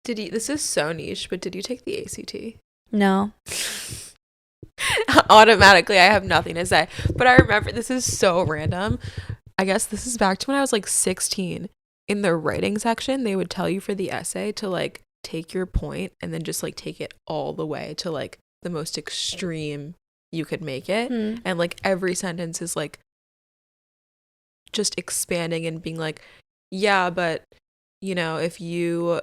This is so niche, but did you take the ACT? No. Automatically, I have nothing to say. But I remember, this is so random. I guess this is back to when I was like 16. In the writing section, they would tell you for the essay to like take your point and then just like take it all the way to like the most extreme you could make it. And like every sentence is like just expanding and being like, yeah, but you know, if you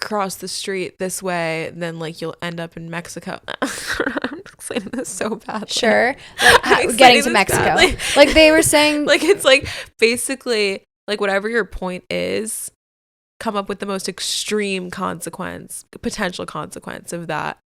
cross the street this way, then like you'll end up in Mexico. I'm explaining this so badly. Sure. Like getting to Mexico. Badly. Like they were saying, like it's like basically like whatever your point is, come up with the most extreme potential consequence of that,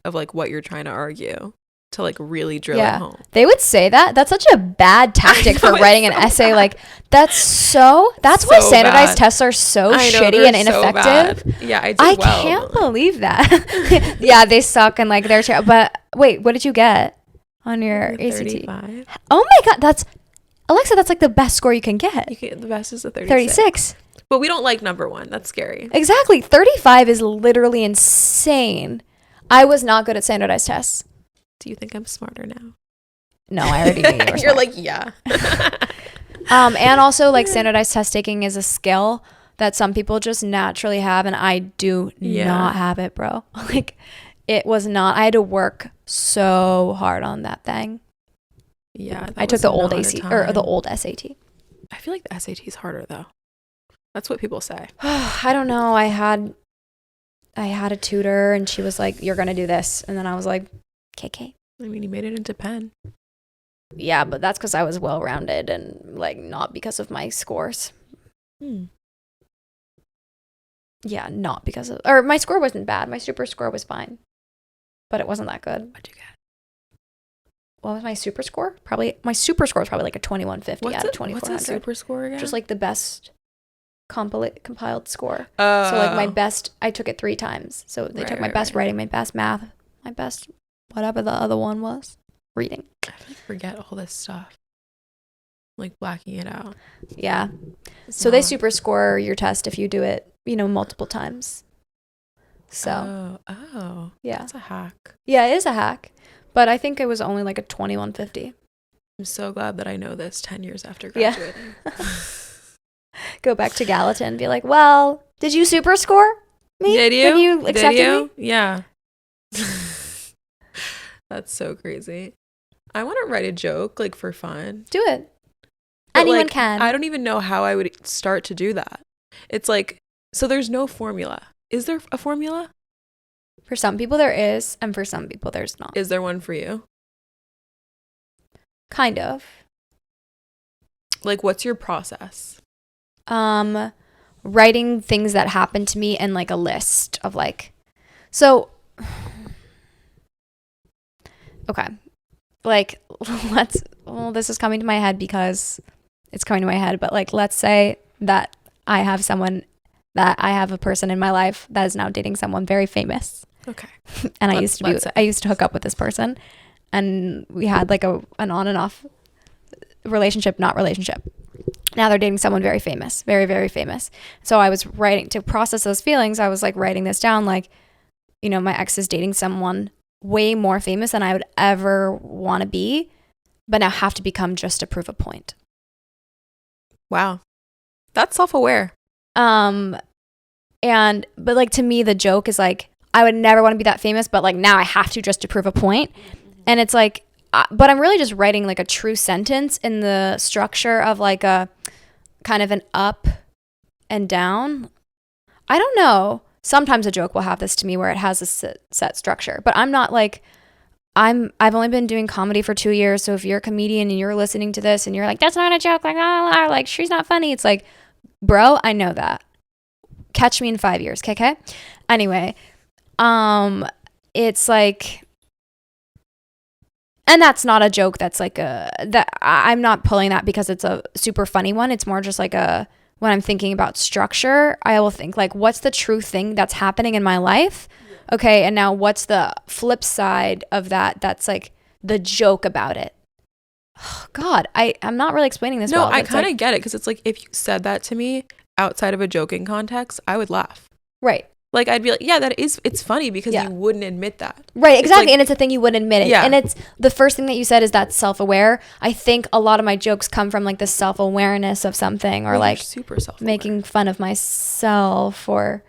of like what you're trying to argue, to like really drill it home. They would say that. That's such a bad tactic for writing an essay. Like that's why standardized tests are so shitty and ineffective. So yeah, I can't believe that. Yeah, they suck and like they're terrible. But wait, what did you get on your ACT? 35. Oh my god, that's like the best score you can get. The best is a 36. But we don't like number one. That's scary. Exactly. 35 is literally insane. I was not good at standardized tests. Do you think I'm smarter now? No, I already knew you were You're smart. like, yeah. And also like standardized test taking is a skill that some people just naturally have, and I do not have it, bro. Like it was not, I had to work so hard on that thing. Yeah. I took the old AC or the old SAT. I feel like the SAT is harder though. That's what people say. I don't know. I had a tutor and she was like, you're going to do this. And then I was like, KK. I mean, you made it into Penn. Yeah, but that's because I was well-rounded and like not because of my scores. Yeah, not because of, or my score wasn't bad. My super score was fine, but it wasn't that good. What'd you get? What was my super score? My super score was probably like a 2150 out of 2400. What's a super score again? Just like the best compiled score. So like my best, I took it 3 times. So they took my best writing, my best math, my best whatever the other one was, reading. I forget all this stuff. Like blacking it out. Yeah. So they super score your test if you do it, multiple times. So. Oh. Yeah. That's a hack. Yeah, it is a hack. But I think it was only like a 2150. I'm so glad that I know this 10 years after graduating. Yeah. Go back to Gallatin and be like, well, did you super score me? Did you? When you accepted me? Yeah. That's so crazy. I want to write a joke like for fun. Do it. But, anyone like, can. I don't even know how I would start to do that. It's like, so there's no formula. Is there a formula? For some people there is, and for some people there's not. Is there one for you? Kind of. Like, what's your process? Writing things that happened to me and like a list of like, so okay, like this is coming to my head because it's coming to my head, but like let's say that I have a person in my life that is now dating someone very famous. Okay. And I used to hook up with this person, and we had like an on and off relationship, not relationship. Now they're dating someone very famous, very, very famous. So I was writing to process those feelings. I was like writing this down, like, my ex is dating someone way more famous than I would ever want to be, but now have to become just to prove a point. Wow. That's self-aware. But like to me, the joke is like, I would never want to be that famous, but like now I have to just to prove a point. And it's like, but I'm really just writing like a true sentence in the structure of like a kind of an up and down. I don't know. Sometimes a joke will have this to me where it has a set structure, but I'm not like, I've only been doing comedy for 2 years. So if you're a comedian and you're listening to this and you're like, that's not a joke, like, like she's not funny. It's like, bro, I know that. Catch me in 5 years. Okay. Anyway, it's like, and that's not a joke. That's like that I'm not pulling that because it's a super funny one. It's more just like when I'm thinking about structure, I will think like, what's the true thing that's happening in my life? Okay, and now what's the flip side of that? That's like the joke about it. Oh, God, I'm not really explaining this well. No, I kind of get it because it's like if you said that to me outside of a joking context, I would laugh. Right. Like I'd be like, yeah, it's funny because you wouldn't admit that. Right, exactly. And it's a thing you wouldn't admit it. Yeah. And it's the first thing that you said is that self-aware. I think a lot of my jokes come from like the self-awareness of something or like super self-aware. Making fun of myself or...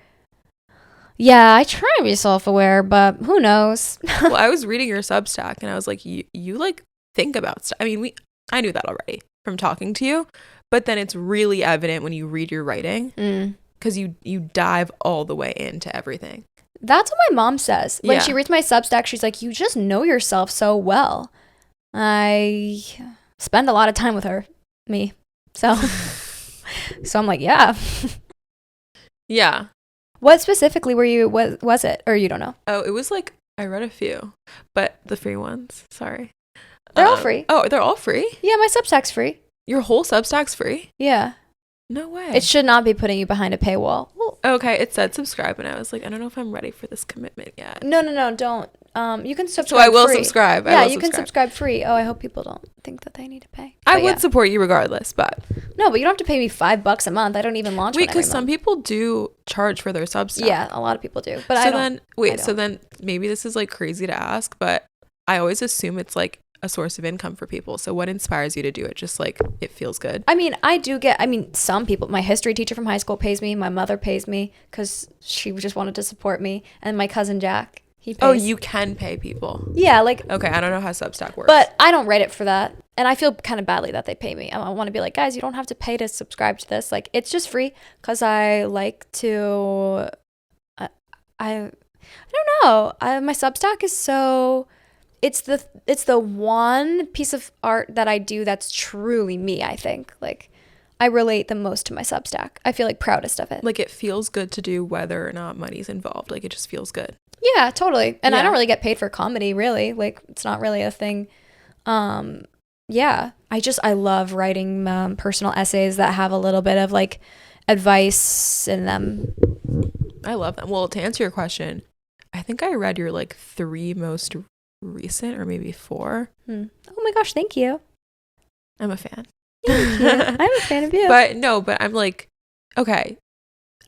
Yeah, I try to be self-aware, but who knows? Well, I was reading your Substack and I was like, you like think about stuff. I mean, I knew that already from talking to you, but then it's really evident when you read your writing because you dive all the way into everything. That's what my mom says. When she reads my Substack, she's like, you just know yourself so well. I spend a lot of time with me. So, so I'm like, yeah. Yeah. What specifically was it? Or you don't know? Oh, it was like, I read a few, but the free ones, sorry. They're all free. Oh, they're all free? Yeah, my Substack's free. Your whole Substack's free? Yeah. No way. It should not be putting you behind a paywall. Well, okay, it said subscribe and I was like, I don't know if I'm ready for this commitment yet. No, don't. You can subscribe. So I will free. subscribe. Yeah, you can subscribe free. Oh, I hope people don't think that they need to pay. But I would support you regardless, but no, but you don't have to pay me $5 a month. I don't even launch. Wait, because some people do charge for their Substack. Yeah, a lot of people do. But so then maybe this is like crazy to ask, but I always assume it's like a source of income for people. So what inspires you to do it? Just like it feels good. I mean, some people, my history teacher from high school pays me. My mother pays me because she just wanted to support me. And my cousin Jack, he pays. Oh, you can pay people. Yeah, like. Okay, I don't know how Substack works. But I don't write it for that. And I feel kind of badly that they pay me. I want to be like, guys, you don't have to pay to subscribe to this. Like, it's just free because I like to, I don't know. My Substack is so... It's the one piece of art that I do that's truly me, I think. Like, I relate the most to my Substack. I feel like proudest of it. Like, it feels good to do whether or not money's involved. Like, it just feels good. Yeah, totally. And I don't really get paid for comedy, really. Like, it's not really a thing. Yeah. I love writing personal essays that have a little bit of, like, advice in them. I love them. Well, to answer your question, I think I read your, like, 3 most recent or maybe 4. Oh my gosh, thank you. I'm a fan. Thank you. I'm a fan of you. But I'm like, okay,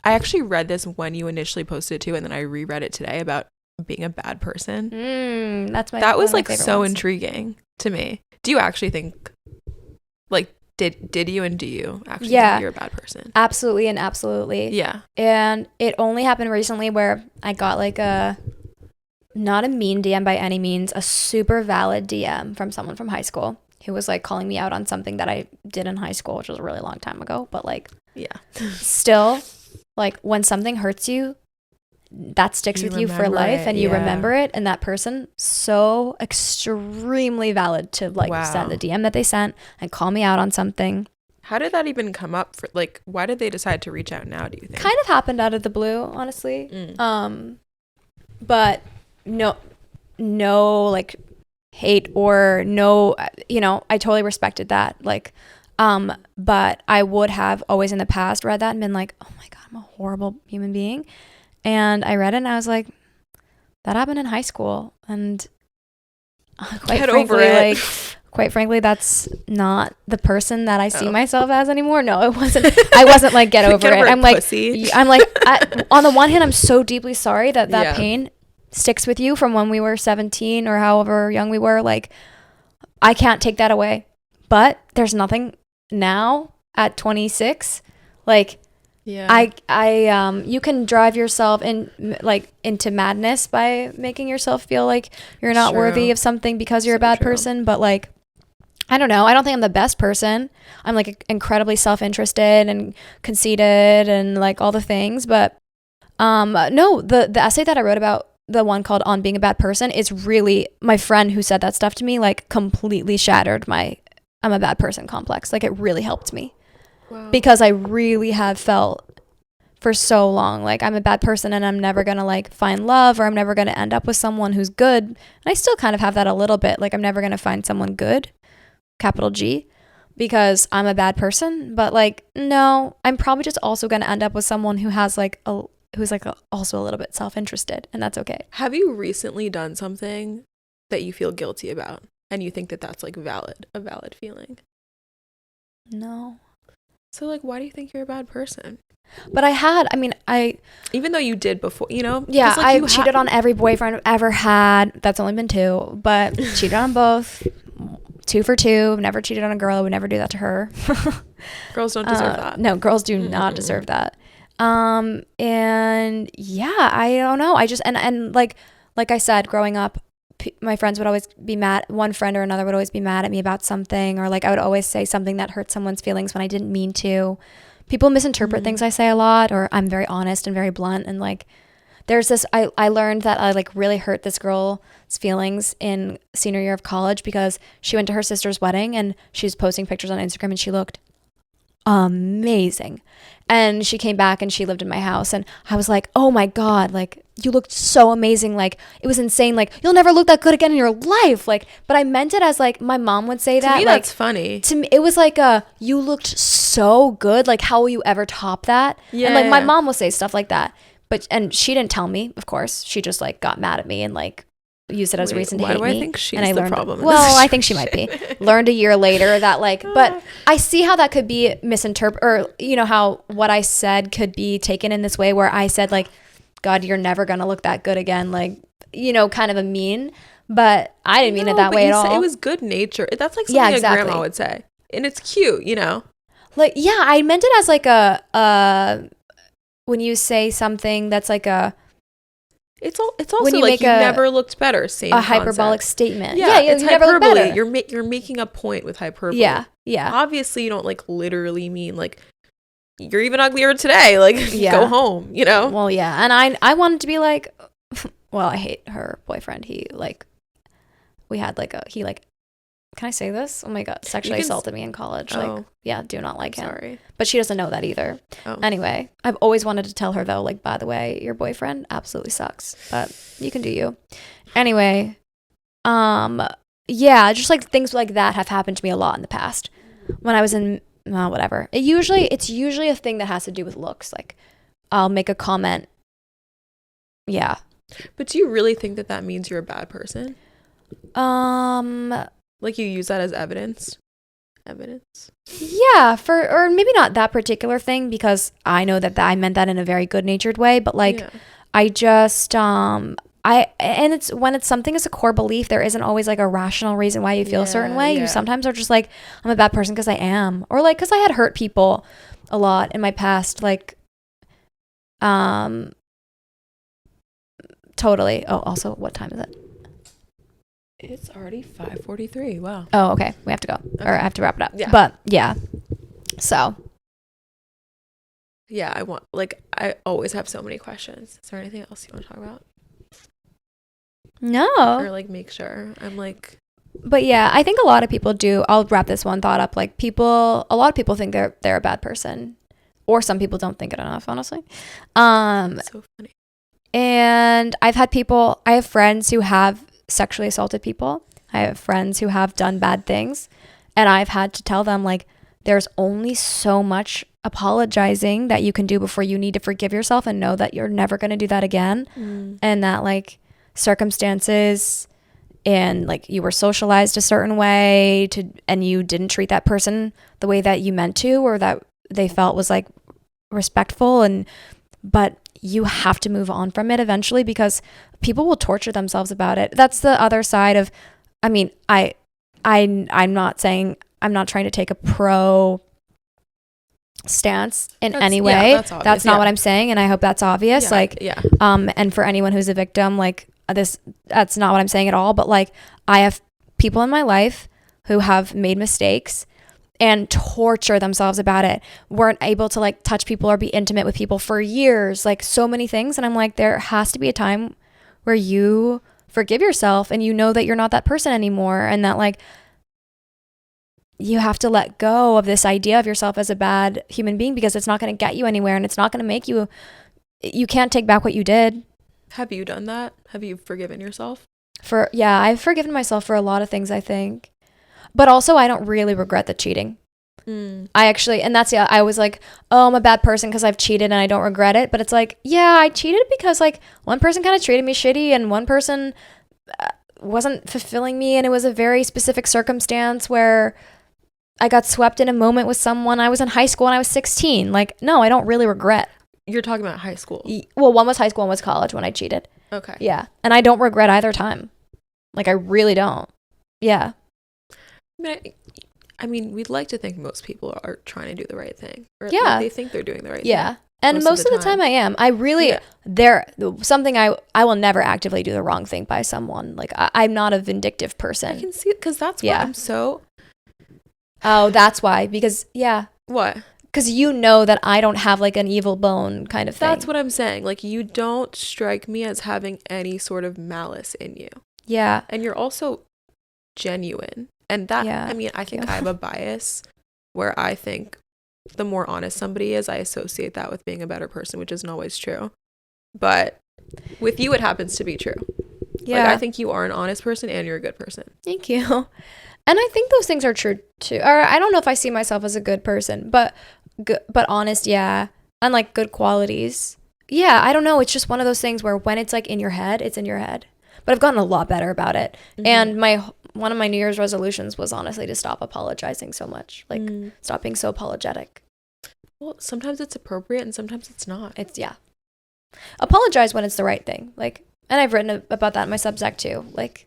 I actually read this when you initially posted it too, and then I reread it today about being a bad person. That was like so ones. Intriguing to me. Do you actually think, like, did you and do you actually think you're a bad person? Absolutely and absolutely. Yeah. And it only happened recently where I got like not a mean DM by any means, a super valid DM from someone from high school who was like calling me out on something that I did in high school, which was a really long time ago. But like, still, like when something hurts you, that sticks with you for life and you remember it. And that person, so extremely valid to like send the DM that they sent and call me out on something. How did that even come up? For like, why did they decide to reach out now, do you think? Kind of happened out of the blue, honestly. But no like hate or no, I totally respected that. Like, but I would have always in the past read that and been like, oh my God, I'm a horrible human being. And I read it and I was like, that happened in high school. And quite frankly, that's not the person that I see myself as anymore. No, it wasn't. I wasn't like, get over it. I'm like, on the one hand, I'm so deeply sorry that pain sticks with you from when we were 17 or however young we were. Like, I can't take that away. But there's nothing now at 26. Like, Yeah. You can drive yourself into madness by making yourself feel like you're not worthy of something because you're a bad person. But like, I don't know. I don't think I'm the best person. I'm like incredibly self-interested and conceited and like all the things. But no, the essay that I wrote about, the one called On Being a Bad Person, is really, my friend who said that stuff to me like completely shattered my I'm a bad person complex. Like it really helped me. Wow. Because I really have felt for so long like I'm a bad person and I'm never gonna like find love, or I'm never gonna end up with someone who's good. And I still kind of have that a little bit, like I'm never gonna find someone good, capital G, because I'm a bad person. But like, no, I'm probably just also gonna end up with someone who has like also a little bit self-interested, and that's okay. Have you recently done something that you feel guilty about and you think that that's like a valid feeling? No. So like, why do you think you're a bad person? But even though you did before, yeah, like, I cheated on every boyfriend I've ever had. That's only been 2, but cheated on both. 2 for 2. Never cheated on a girl. I would never do that to her. Girls don't deserve that. No, girls do not deserve that. And yeah, I don't know. I just, and like I said, growing up, my friends would always be mad. One friend or another would always be mad at me about something, or like I would always say something that hurt someone's feelings when I didn't mean to. People misinterpret things I say a lot, or I'm very honest and very blunt. And like, there's this, I learned that I like really hurt this girl's feelings in senior year of college because she went to her sister's wedding and she was posting pictures on Instagram and she looked amazing. And she came back and she lived in my house, and I was like, oh my God, like you looked so amazing. Like it was insane. Like you'll never look that good again in your life. Like, but I meant it as like my mom would say that. To me, like, that's funny. To me, it was like you looked so good. Like how will you ever top that? Yeah. And like my mom will say stuff like that. And she didn't tell me, of course. She just like got mad at me and like used it as a reason to hate me. Why do I think she's and I the learned, problem? Well, I think she might be. Learned a year later that like, but I see how that could be misinterpreted, or how what I said could be taken in this way where I said like, God, you're never gonna look that good again, like kind of a mean. But I didn't mean it that way at all. It was good nature. That's like something a grandma would say, and it's cute, Like yeah, I meant it as like a when you say something that's like a. It's also when you like you never looked better. Same a hyperbolic statement. Yeah, it's you hyperbole. Never look better. You're making a point with hyperbole. Yeah. Obviously, you don't like literally mean like you're even uglier today. Like go home. Well, yeah, and I wanted to be like, well, I hate her boyfriend. He like, we had like can I say this? Oh my God, sexually assaulted me in college. Like, yeah, do not like him. Sorry. But she doesn't know that either. Oh. Anyway, I've always wanted to tell her though, like, by the way, your boyfriend absolutely sucks, but you can do you. Anyway, yeah, just like things like that have happened to me a lot in the past. When I was in, whatever. It's usually a thing that has to do with looks. Like, I'll make a comment. Yeah. But do you really think that means you're a bad person? Like you use that as evidence? Yeah, or maybe not that particular thing, because I know that I meant that in a very good-natured way, but like I just and it's when it's something as a core belief, there isn't always like a rational reason why you feel a certain way. You sometimes are just like, I'm a bad person because I am, or like because I had hurt people a lot in my past, like totally. Oh, also, what time is it? It's already 5:43. Wow. Oh, okay. We have to go. Okay. Or I have to wrap it up. Yeah. But yeah. So. Yeah, I always have so many questions. Is there anything else you want to talk about? No. Or like make sure. I'm like. But yeah, I think a lot of people do. I'll wrap this one thought up. Like a lot of people think they're a bad person, or some people don't think it enough, honestly. That's so funny. And I have friends who have sexually assaulted people. I have friends who have done bad things, and I've had to tell them like there's only so much apologizing that you can do before you need to forgive yourself and know that you're never going to do that again. And that like circumstances and like you were socialized a certain way and you didn't treat that person the way that you meant to, or that they felt was like respectful, but you have to move on from it eventually, because people will torture themselves about it. That's the other side of, I mean, I'm not trying to take a pro stance in any way. That's not what I'm saying, and I hope that's obvious. And for anyone who's a victim, like that's not what I'm saying at all. But like, I have people in my life who have made mistakes and torture themselves about it, weren't able to like touch people or be intimate with people for years, like so many things. And I'm like, there has to be a time where you forgive yourself and you know that you're not that person anymore, and that like you have to let go of this idea of yourself as a bad human being, because it's not going to get you anywhere, and it's not going to make you can't take back what you did. Have you done that? Have you forgiven yourself? I've forgiven myself for a lot of things, I think. But also, I don't really regret the cheating. I was like, oh, I'm a bad person because I've cheated and I don't regret it. But it's like, yeah, I cheated because like one person kind of treated me shitty, and one person wasn't fulfilling me. And it was a very specific circumstance where I got swept in a moment with someone. I was in high school and I was 16. Like, no, I don't really regret. You're talking about high school. Well, one was high school, one was college when I cheated. Okay. Yeah. And I don't regret either time. Like, I really don't. Yeah. I mean, we'd like to think most people are trying to do the right thing. Or yeah. Like they think they're doing the right thing. Yeah. And most of the time I am. I really, I will never actively do the wrong thing by someone. Like, I'm not a vindictive person. I can see it, because that's why I'm so... Oh, that's why. Because, yeah. What? Because you know that I don't have like an evil bone kind of thing. That's what I'm saying. Like, you don't strike me as having any sort of malice in you. Yeah. And you're also genuine. And that, I mean, I think I have a bias where I think the more honest somebody is, I associate that with being a better person, which isn't always true. But with you, it happens to be true. Yeah. Like, I think you are an honest person and you're a good person. Thank you. And I think those things are true too. Or I don't know if I see myself as a good person, but honest, yeah. And like good qualities. Yeah, I don't know. It's just one of those things where when it's like in your head, it's in your head. But I've gotten a lot better about it. Mm-hmm. And one of my New Year's resolutions was honestly to stop apologizing so much. Like, stop being so apologetic. Well, sometimes it's appropriate and sometimes it's not. Apologize when it's the right thing. Like, and I've written about that in my Substack too. Like,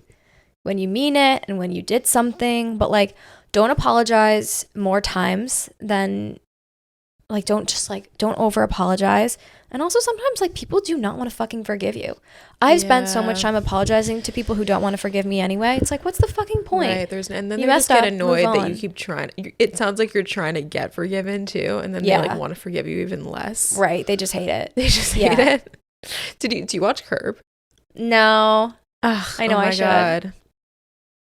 when you mean it and when you did something, but like, don't apologize more times than like, don't over apologize. And also sometimes like people do not want to fucking forgive you. I've spent so much time apologizing to people who don't want to forgive me anyway. It's like, what's the fucking point? Right. And then you just get annoyed that you keep trying. It sounds like you're trying to get forgiven too. And then they like want to forgive you even less. Right. They just hate it. They just hate it. Do you watch Curb? No. Ugh, I know I should. God.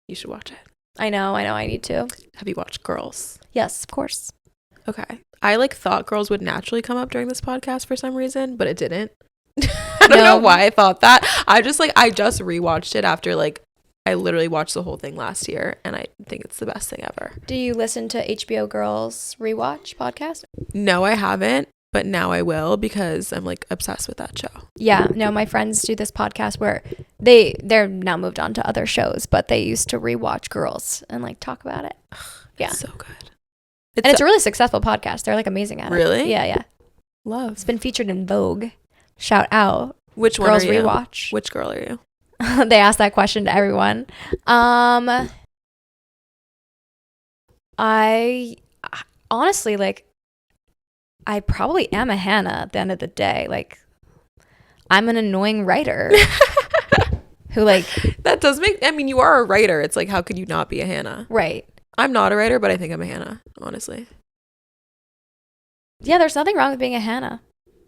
You should watch it. I know. I need to. Have you watched Girls? Yes, of course. Okay. I like thought Girls would naturally come up during this podcast for some reason, but it didn't. I don't know why I thought that. I just rewatched it after like I literally watched the whole thing last year, and I think it's the best thing ever. Do you listen to HBO Girls Rewatch podcast? No, I haven't, but now I will because I'm like obsessed with that show. Yeah, no, my friends do this podcast where they're now moved on to other shows, but they used to rewatch Girls and like talk about it. Yeah, it's so good. It's a really successful podcast. They're like amazing at it. Really? Yeah. Love. It's been featured in Vogue. Shout out. Which one Girls are you? Rewatch. Which girl are you? They asked that question to everyone. I honestly like. I probably am a Hannah at the end of the day. Like, I'm an annoying writer who like. That does make. I mean, you are a writer. It's like, how could you not be a Hannah? Right. I'm not a writer, but I think I'm a Hannah, honestly. Yeah, there's nothing wrong with being a Hannah.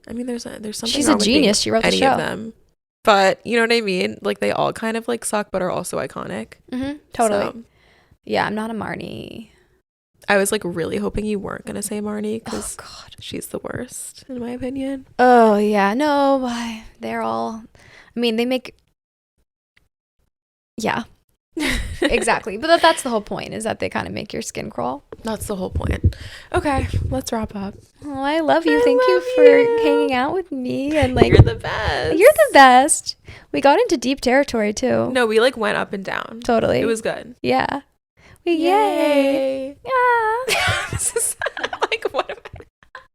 I mean, there's something. She's a genius. She wrote the show. Any of them, but you know what I mean. Like they all kind of like suck, but are also iconic. Mm-hmm, totally. So, yeah, I'm not a Marnie. I was like really hoping you weren't gonna say Marnie because she's the worst in my opinion. Oh yeah, no, they're all. I mean, they make. Yeah. Exactly, but that's the whole point, is that they kind of make your skin crawl. That's the whole point. Okay, let's wrap up. Oh, I love you. Thank you for hanging out with me, and like you're the best. You're the best. We got into deep territory too. No, we like went up and down. Totally. It was good. Yeah. Yay. Yeah. This is